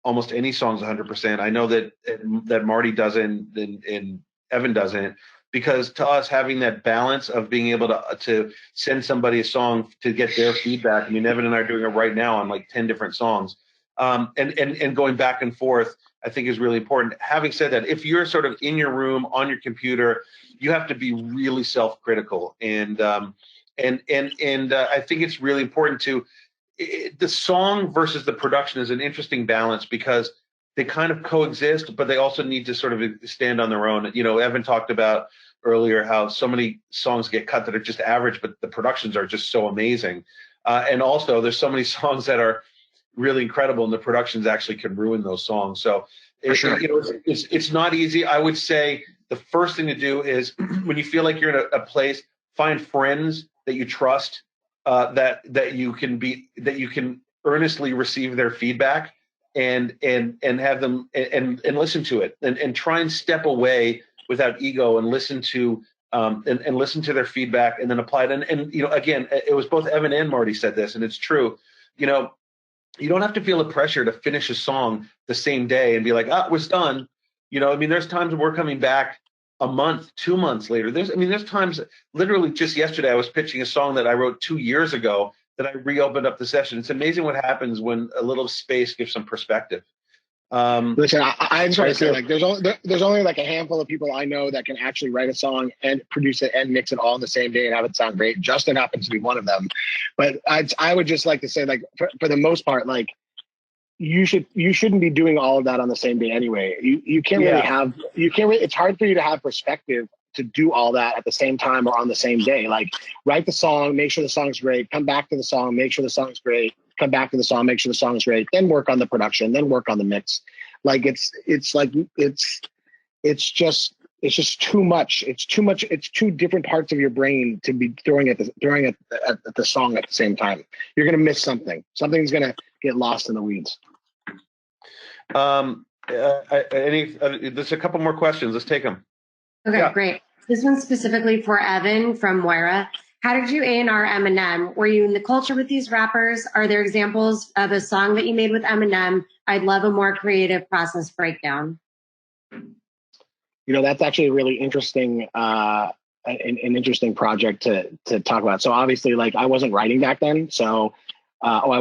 almost any songs 100%. I know that Marty doesn't and Evan doesn't, because to us, having that balance of being able to send somebody a song to get their feedback. I mean, Evan and I are doing it right now on like 10 different songs. And going back and forth, I think is really important. Having said that, if you're sort of in your room on your computer, you have to be really self-critical. And I think it's really important the song versus the production is an interesting balance because they kind of coexist, but they also need to sort of stand on their own. You know, Evan talked about earlier how so many songs get cut that are just average, but the productions are just so amazing. And also there's so many songs that are really incredible and the productions actually can ruin those songs. So it's not easy. I would say the first thing to do is when you feel like you're in a place, find friends that you trust, that you can earnestly receive their feedback and have them and listen to it and try and step away without ego and listen to their feedback and then apply it. And you know, again, it was both Evan and Marty said this, and it's true. You know, you don't have to feel the pressure to finish a song the same day and be like, it was done. You know, I mean, there's times when we're coming back a month, 2 months later. There's times, literally just yesterday, I was pitching a song that I wrote 2 years ago that I reopened up the session. It's amazing what happens when a little space gives some perspective. Listen, I just want to say, like, there's only like a handful of people I know that can actually write a song and produce it and mix it all in the same day and have it sound great. Justin happens to be one of them. But I would just like to say, like, for the most part, like, you shouldn't be doing all of that on the same day anyway. You can't really it's hard for you to have perspective to do all that at the same time or on the same day. Like, write the song, make sure the song's great, come back to the song, make sure the song's great, come back to the song, make sure the song's great, then work on the production, then work on the mix. Like, it's just too much. It's too much. It's two different parts of your brain to be throwing at the song at the same time. You're going to miss something. Something's going to get lost in the weeds. There's a couple more questions. Let's take them. Okay, great. This one's specifically for Evan from Moira. How did you A&R Eminem? Were you in the culture with these rappers? Are there examples of a song that you made with Eminem? I'd love a more creative process breakdown. You know, that's actually a really interesting, an interesting project to talk about. So obviously, like, I wasn't writing back then. So, I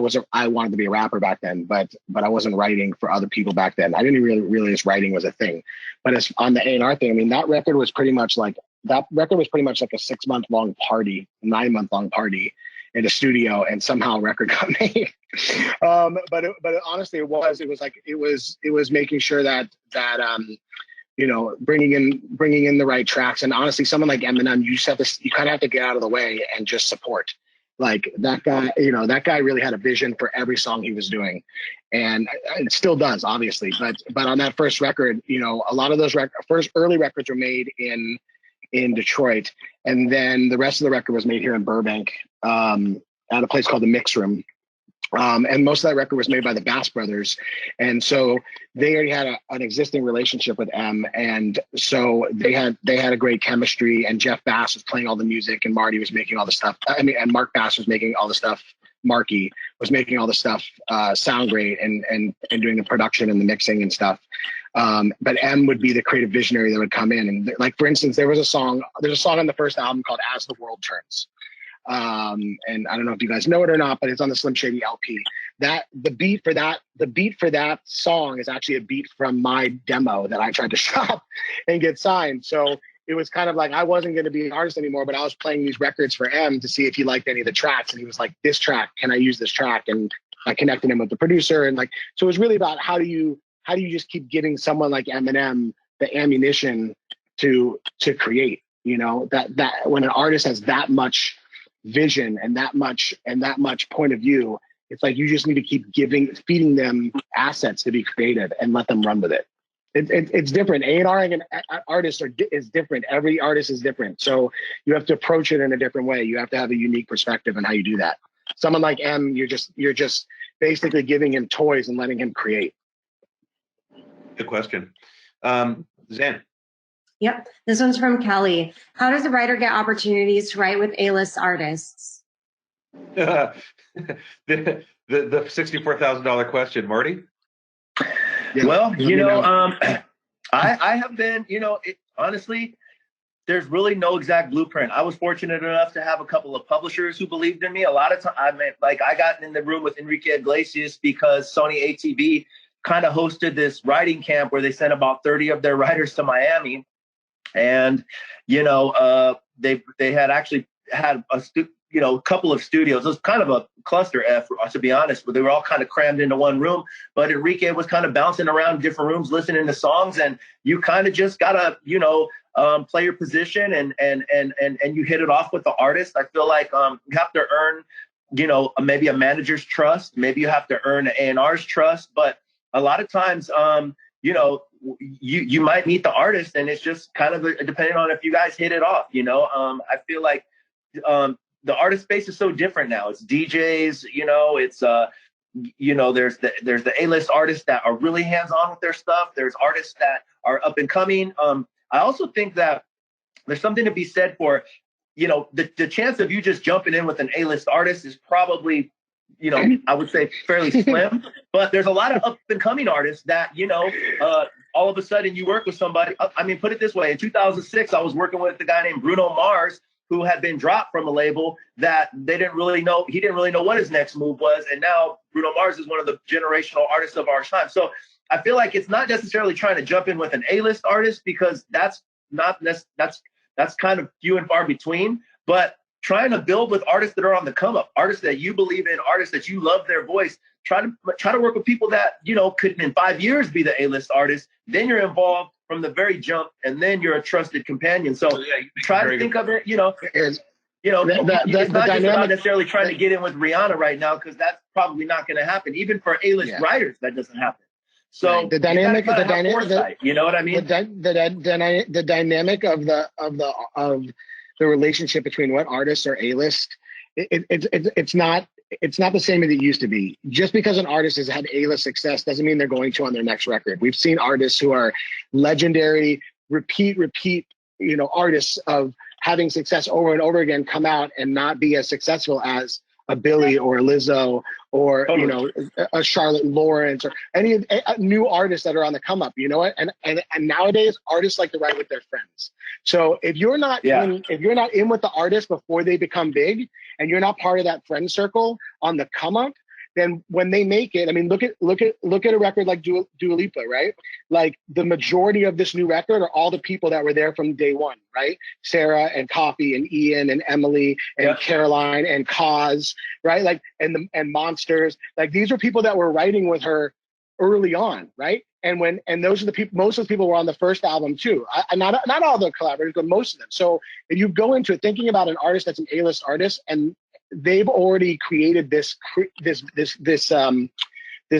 wanted to be a rapper back then, but I wasn't writing for other people back then. I didn't really realize writing was a thing. But as on the A&R thing, I mean, that record was pretty much like a 6-month-long party, 9-month-long party in a studio, and somehow a record got made. But honestly, it was making sure that you know, bringing in the right tracks. And honestly, someone like Eminem, you kind of have to get out of the way and just support. Like, that guy, you know, that guy really had a vision for every song he was doing, and it still does, obviously. But on that first record, you know, a lot of those early records were made in Detroit, and then the rest of the record was made here in Burbank, at a place called the Mix Room. And most of that record was made by the Bass Brothers. And so they already had an existing relationship with M. And so they had a great chemistry, and Jeff Bass was playing all the music and Marty was making all the stuff. And Mark Bass was making all the stuff. Marky was making all the stuff sound great and doing the production and the mixing and stuff. But M would be the creative visionary that would come in. And, like, for instance, there's a song on the first album called As the World Turns. And I don't know if you guys know it or not, but it's on the Slim Shady LP. The beat for that song is actually a beat from my demo that I tried to shop and get signed. So it was kind of like, I wasn't going to be an artist anymore, but I was playing these records for M to see if he liked any of the tracks. And he was like, this track, can I use this track? And I connected him with the producer. And, like, so it was really about how do you just keep giving someone like Eminem the ammunition to create, you know, that when an artist has that much vision and that much point of view, it's like you just need to keep feeding them assets to be creative and let them run with it. It's different. A&Ring an artist is different. Every artist is different. So you have to approach it in a different way. You have to have a unique perspective on how you do that. Someone like M, you're just basically giving him toys and letting him create. Good question. Zan. Yep. This one's from Kelly. How does a writer get opportunities to write with A-list artists? the $64,000 question, Marty. Well, you know, I have been, you know, honestly, there's really no exact blueprint. I was fortunate enough to have a couple of publishers who believed in me. A lot of time, I got in the room with 𝐑𝐢𝐭𝐞 𝐒𝐨𝐧𝐠 because Sony ATV kind of hosted this writing camp where they sent about 30 of their writers to Miami. And, they had actually had a couple of studios. It was kind of a cluster F, to be honest, but they were all kind of crammed into one room. But 𝐑𝐢𝐭𝐞 was kind of bouncing around different rooms, listening to songs, and you kind of just gotta, play your position and you hit it off with the artist. I feel like you have to earn, maybe a manager's trust. Maybe you have to earn an A&R's trust. But a lot of times, you might meet the artist, and it's just kind of depending on if you guys hit it off. I feel like the artist space is so different now. It's DJs, it's there's the A-list artists that are really hands-on with their stuff. There's artists that are up and coming. I also think that there's something to be said for, the chance of you just jumping in with an A-list artist is probably, I would say fairly slim. But there's a lot of up and coming artists that, all of a sudden you work with somebody. I mean, put it this way. In 2006, I was working with a guy named Bruno Mars, who had been dropped from a label that they didn't really know. He didn't really know what his next move was. And now Bruno Mars is one of the generational artists of our time. So I feel like it's not necessarily trying to jump in with an A-list artist, because that's kind of few and far between, but trying to build with artists that are on the come up, artists that you believe in, artists that you love their voice. Try to work with people that, could in 5 years be the A-list artist. Then you're involved from the very jump, and then you're a trusted companion. So try to think of it, it's not just about necessarily trying to get in with Rihanna right now, because that's probably not going to happen. Even for A-list writers, that doesn't happen. So the dynamic, you know what I mean? The dynamic of the relationship between what artists are A-list, it's not the same as it used to be. Just because an artist has had A-list success doesn't mean they're going to on their next record. We've seen artists who are legendary, repeat, artists of having success over and over again come out and not be as successful as a Billy or a Lizzo or a Charlotte Lawrence or any new artists that are on the come up. You know what? And nowadays artists like to write with their friends. So if you're not in with the artist before they become big, and you're not part of that friend circle on the come up, then when they make it, I mean, look at a record like Dua Lipa, right? Like the majority of this new record are all the people that were there from day one, right? Sarah and Coffee and Ian and Emily and Caroline and Cause, right? Like and Monsters. Like these are people that were writing with her early on, right? And those are the people. Most of the people were on the first album too. Not all the collaborators, but most of them. So if you go into it thinking about an artist that's an A-list artist, and they've already created this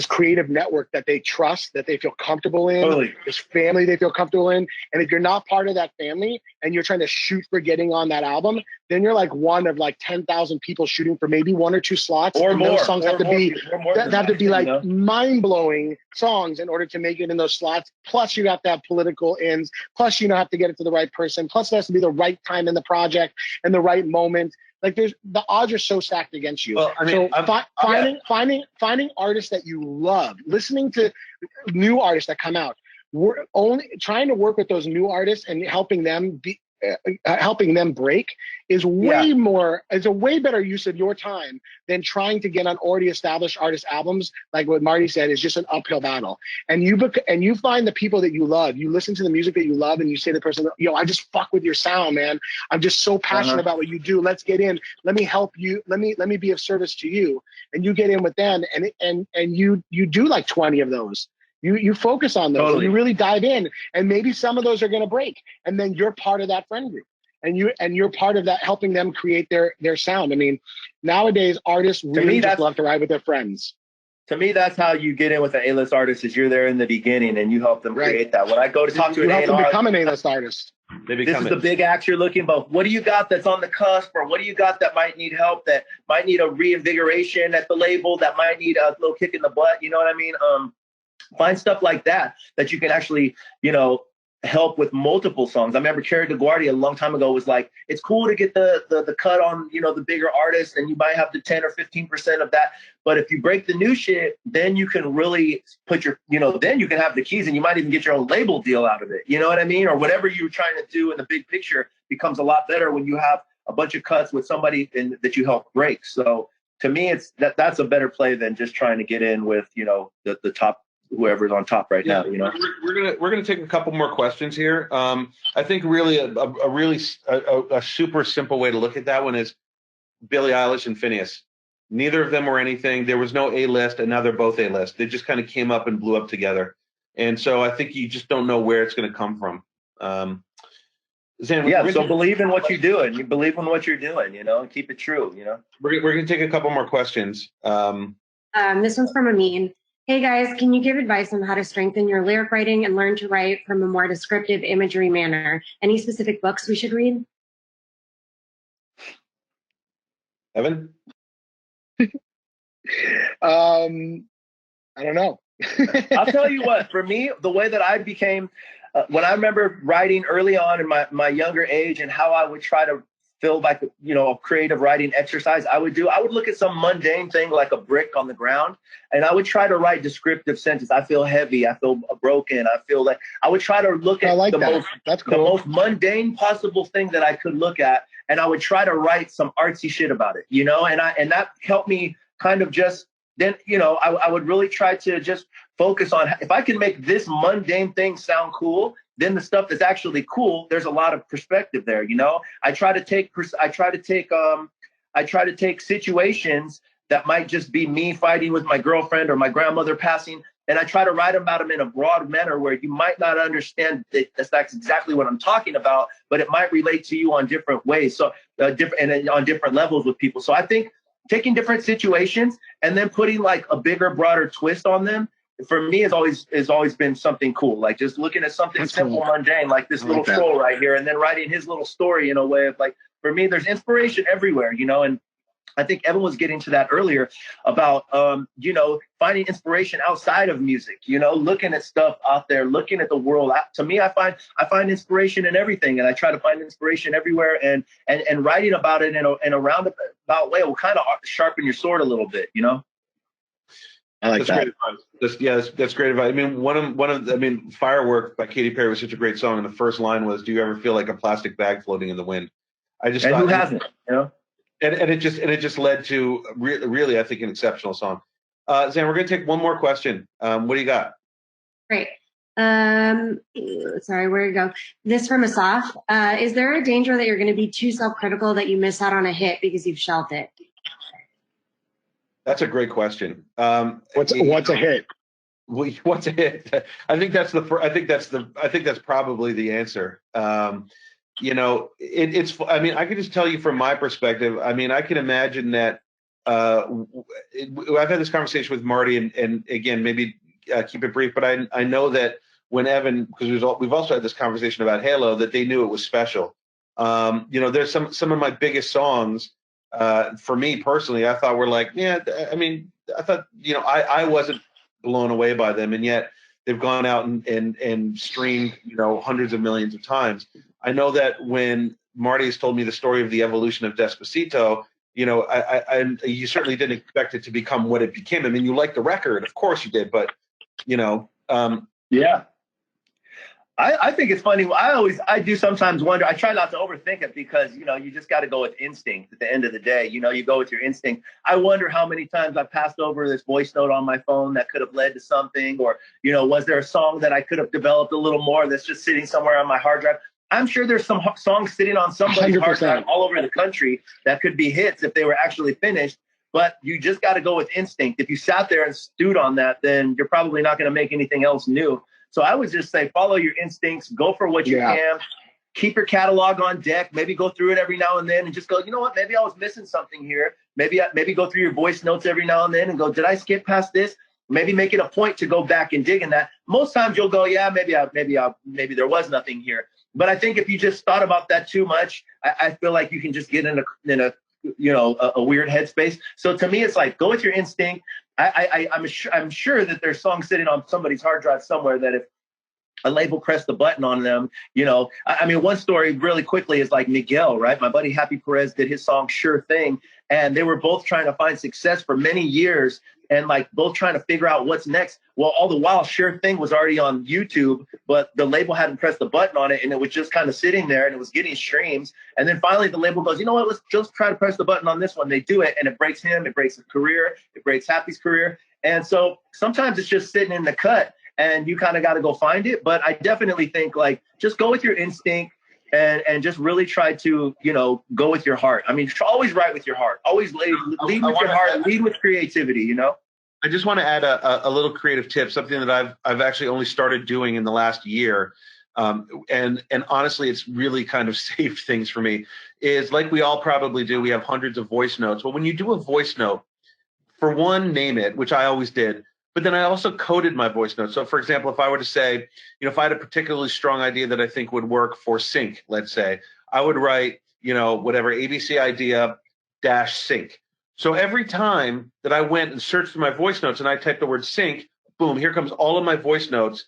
creative network that they trust, that they feel comfortable in, this family they feel comfortable in. And if you're not part of that family and you're trying to shoot for getting on that album, then you're like one of like 10,000 people shooting for maybe 1 or 2 slots. Or more. Those songs have to be like mind-blowing songs in order to make it in those slots. Plus you have to have political ends. Plus, have to get it to the right person. Plus it has to be the right time in the project and the right moment. Like the odds are so stacked against you. Well, I mean, so finding artists that you love, listening to new artists that come out, we're only trying to work with those new artists and helping them break is is a way better use of your time than trying to get on already established artist albums. Like what Marty said, is just an uphill battle. And you find the people that you love, you listen to the music that you love, and you say to the person, I just fuck with your sound, man. I'm just so passionate about what you do. Let's get in. Let me help you. Let me be of service to you. And you get in with them, and you do like 20 of those. You focus on those, and you really dive in, and maybe some of those are going to break, and then you're part of that friend group, and you're part of that, helping them create their sound. I mean, nowadays artists really just love to ride with their friends. To me, that's how you get in with an A-list artist, is you're there in the beginning and you help them create that. When I go to talk to an A&R, them become an A-list artist. This is the big act you're looking for. What do you got that's on the cusp, or what do you got that might need help, that might need a reinvigoration at the label, that might need a little kick in the butt? You know what I mean? Find stuff like that you can actually, help with multiple songs. I remember Kerry DeGuardia a long time ago was like, it's cool to get the cut on, you know, the bigger artists, and you might have the 10 or 15% of that. But if you break the new shit, then you can really put your, you know, then you can have the keys, and you might even get your own label deal out of it. You know what I mean? Or whatever you're trying to do in the big picture becomes a lot better when you have a bunch of cuts with somebody that you help break. So to me, it's that's a better play than just trying to get in with, you know, the top, whoever's on top right now, you know. We're gonna take a couple more questions here. I think really a super simple way to look at that one is Billie Eilish and Phineas. Neither of them were anything. There was no A-list, and now they're both A-list. They just kind of came up and blew up together. And so I think you just don't know where it's going to come from. Zan, so believe in what you're doing. You believe in what you're doing, you know, and keep it true, you know. We're going to take a couple more questions. This one's from Amin. Hey guys, can you give advice on how to strengthen your lyric writing and learn to write from a more descriptive imagery manner? Any specific books we should read? Evan? I don't know. I'll tell you what, for me, the way that I became, when I remember writing early on in my younger age and how I would try to feel like, you know, a creative writing exercise I would look at some mundane thing like a brick on the ground, and I would try to write descriptive sentences. I feel heavy. I feel broken. I feel like I would try to look at the most mundane possible thing that I could look at, and I would try to write some artsy shit about it, you know, and that helped me kind of just then, you know, I would really try to just focus on if I can make this mundane thing sound cool, then the stuff that's actually cool, there's a lot of perspective there, you know. I try to take situations that might just be me fighting with my girlfriend or my grandmother passing, and I try to write about them in a broad manner where you might not understand that's exactly what I'm talking about, but it might relate to you on different ways, so and on different levels with people. So I think taking different situations and then putting like a bigger, broader twist on them, for me, has always been something cool. Like just looking at something simple, mundane, like this little troll right here, and then writing his little story in a way of like, for me, there's inspiration everywhere, you know. And I think Evan was getting to that earlier about, you know, finding inspiration outside of music, you know, looking at stuff out there, looking at the world. To me, I find inspiration in everything, and I try to find inspiration everywhere, and writing about it in a roundabout way will kind of sharpen your sword a little bit, you know. I like that. Great advice. That's great advice. I mean, Firework by Katy Perry was such a great song, and the first line was, "Do you ever feel like a plastic bag floating in the wind?" And who hasn't, you know? And it just led to really, I think, an exceptional song. Zan, we're going to take one more question. What do you got? Great. Sorry, where to go? This from Asaf. Is there a danger that you're going to be too self-critical that you miss out on a hit because you've shelved it? That's a great question. What's a hit? What's a hit? I think that's probably the answer. You know, it's. I mean, I can just tell you from my perspective. I mean, I can imagine that. I've had this conversation with Marty, and again, maybe keep it brief. But I know that when Evan, because we've also had this conversation about Halo, that they knew it was special. You know, there's some of my biggest songs. For me personally, I thought were like, yeah. I mean, I thought, you know, I wasn't blown away by them, and yet they've gone out and streamed, you know, hundreds of millions of times. I know that when Marty has told me the story of the evolution of Despacito, you know, you certainly didn't expect it to become what it became. I mean, you liked the record, of course you did, but you know, yeah. I think it's funny. I do sometimes wonder. I try not to overthink it because, you know, you just got to go with instinct at the end of the day. You know, you go with your instinct. I wonder how many times I passed over this voice note on my phone that could have led to something, or, you know, was there a song that I could have developed a little more that's just sitting somewhere on my hard drive? I'm sure there's some songs sitting on somebody's 100%. Hard drive all over the country that could be hits if they were actually finished. But you just got to go with instinct. If you sat there and stewed on that, then you're probably not going to make anything else new. So I would just say, follow your instincts, go for what you can, keep your catalog on deck, maybe go through it every now and then and just go, you know what, maybe I was missing something here. Maybe go through your voice notes every now and then and go, did I skip past this? Maybe make it a point to go back and dig in that. Most times you'll go, yeah, maybe there was nothing here. But I think if you just thought about that too much, I feel like you can just get in a you know, a weird headspace. So to me, it's like, go with your instinct. I'm sure that there's songs sitting on somebody's hard drive somewhere that a label pressed the button on them. You know, I mean, one story really quickly is like Miguel, right? My buddy Happy Perez did his song Sure Thing, and they were both trying to find success for many years and like both trying to figure out what's next. Well, all the while Sure Thing was already on YouTube, but the label hadn't pressed the button on it, and it was just kind of sitting there, and it was getting streams. And then finally the label goes, you know what, let's just try to press the button on this one. They do it, and it breaks him, it breaks his career, it breaks Happy's career. And so sometimes it's just sitting in the cut, and you kind of got to go find it. But I definitely think like just go with your instinct and just really try to, you know, go with your heart. I mean, always write with your heart. Always lead with your heart. Lead with creativity. You know. I just want to add a little creative tip, something that I've actually only started doing in the last year, and honestly, it's really kind of saved things for me. Is like we all probably do. We have hundreds of voice notes. Well, when you do a voice note, for one, name it, which I always did. But then I also coded my voice notes. So, for example, if I were to say, you know, if I had a particularly strong idea that I think would work for sync, let's say, I would write, you know, whatever, ABC idea dash sync. So every time that I went and searched through my voice notes and I typed the word sync, boom, here comes all of my voice notes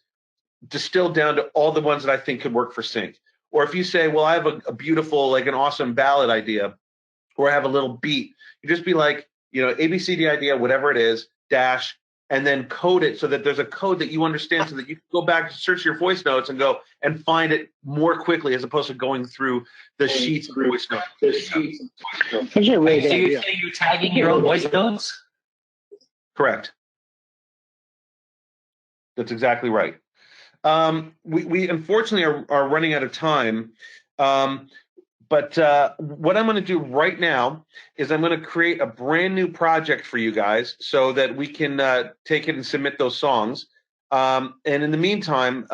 distilled down to all the ones that I think could work for sync. Or if you say, well, I have a beautiful, like an awesome ballad idea, or I have a little beat, you just be like, you know, ABCD idea, whatever it is, dash, and then code it so that there's a code that you understand so that you can go back and search your voice notes and go and find it more quickly as opposed to going through the sheets of voice notes. So you say you're tagging your own voice notes? Correct. That's exactly right. We unfortunately are running out of time. But what I'm going to do right now is I'm going to create a brand new project for you guys so that we can take it and submit those songs. And in the meantime,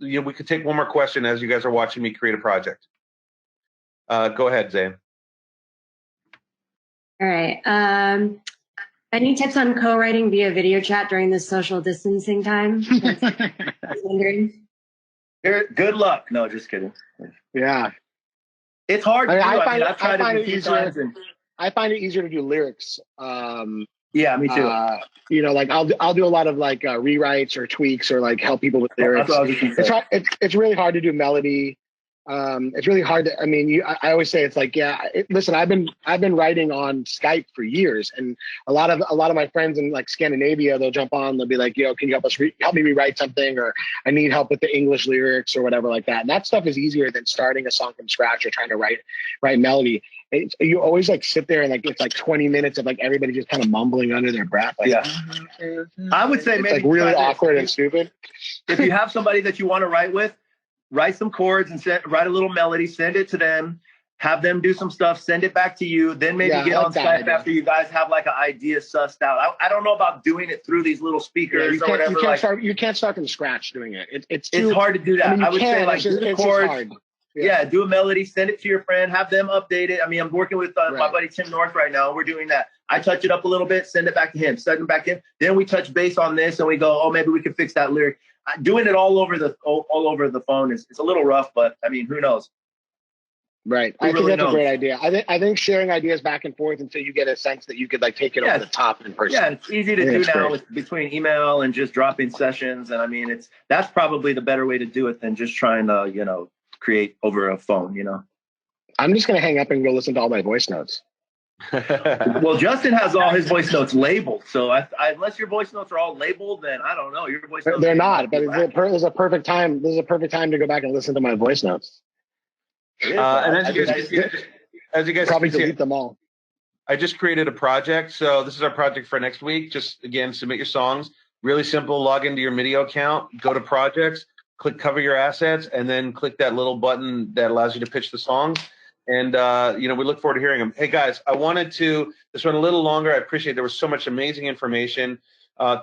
you know, we could take one more question as you guys are watching me create a project. Go ahead, Zane. All right. Any tips on co-writing via video chat during this social distancing time? I was wondering. Good luck. No, just kidding. Yeah. It's hard. I find it easier to do lyrics. Yeah, me too. You know, like I'll do a lot of like rewrites or tweaks or like help people with lyrics. It's really hard to do melody. It's really hard to. I mean, I always say it's like, yeah. Listen, I've been writing on Skype for years, and a lot of my friends in like Scandinavia, they'll jump on. They'll be like, yo, can you help me rewrite something, or I need help with the English lyrics or whatever like that. And that stuff is easier than starting a song from scratch or trying to write melody. You always like sit there and like it's like 20 minutes of like everybody just kind of mumbling under their breath. Like, yeah. I would say maybe like really awkward and stupid. If you have somebody that you want to write with, write some chords and write a little melody, send it to them, have them do some stuff, send it back to you, then maybe get on Skype after you guys have like an idea sussed out. I don't know about doing it through these little speakers or whatever. You can't start from scratch doing it. It's hard to do that. I would say like do the chords. Yeah, do a melody, send it to your friend, have them update it. I mean, I'm working with my buddy Tim North right now. We're doing that. I touch it up a little bit, send it back to him, send it back in. Then we touch base on this and we go, oh, maybe we can fix that lyric. Doing it all over the phone is a little rough, but I mean, who knows? Right. I think that's a great idea. I think sharing ideas back and forth until you get a sense that you could like take it over the top in person. Yeah, it's easy to do now between email and just dropping sessions. And I mean, that's probably the better way to do it than just trying to, you know, create over a phone, you know. I'm just going to hang up and go listen to all my voice notes. Well, Justin has all his voice notes labeled. So unless your voice notes are all labeled, then I don't know. Your voice notes they're not, but it's a perfect time. This is a perfect time to go back and listen to my voice notes. And as you guys probably see, delete them all. I just created a project. So this is our project for next week. Just again, submit your songs. Really simple. Log into your MDIIO account. Go to projects. Click cover your assets, and then click that little button that allows you to pitch the songs. And, you know, we look forward to hearing them. Hey, guys, I wanted to, this went a little longer. I appreciate there was so much amazing information.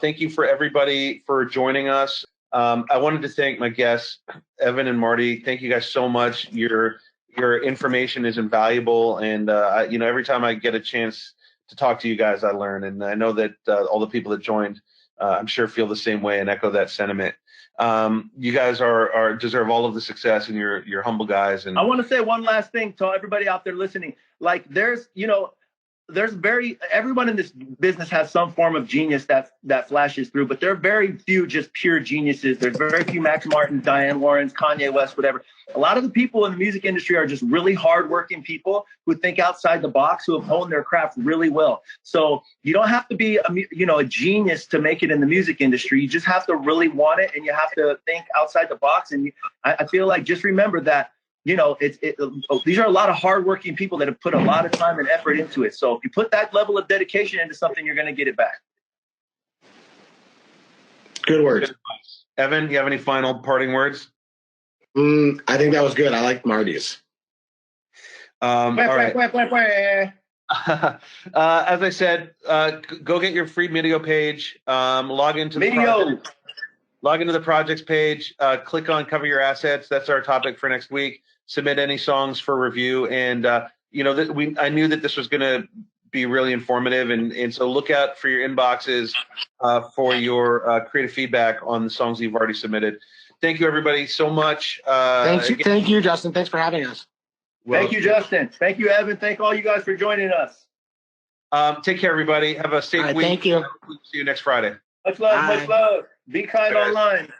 Thank you for everybody for joining us. I wanted to thank my guests, Evan and Marty. Thank you guys so much. Your information is invaluable. And, you know, every time I get a chance to talk to you guys, I learn. And I know that all the people that joined, I'm sure feel the same way and echo that sentiment. You guys are deserve all of the success, and you're humble guys. And I want to say one last thing to everybody out there listening. Like, there's, you know, everyone in this business has some form of genius that flashes through, but there are very few just pure geniuses. There's very few Max Martin, Diane Lawrence, Kanye West, whatever. A lot of the people in the music industry are just really hardworking people who think outside the box, who have honed their craft really well. So you don't have to be a genius to make it in the music industry. You just have to really want it, and you have to think outside the box. And I feel like, just remember that, these are a lot of hardworking people that have put a lot of time and effort into it. So if you put that level of dedication into something, you're going to get it back. Good words. Evan, do you have any final parting words? I think that was good. I like Marty's. All right. As I said, go get your free MDIIO page. Log into the projects page. Click on Cover Your Assets. That's our topic for next week. Submit any songs for review. And I knew that this was going to be really informative, and so look out for your inboxes for your creative feedback on the songs you've already submitted. Thank you, everybody, so much. Thank you, Justin. Thanks for having us. Thank you, Justin. Thank you, Evan. Thank all you guys for joining us. Take care, everybody. Have a safe week. Thank you. See you next Friday. Much love. Bye. Much love. Be kind online.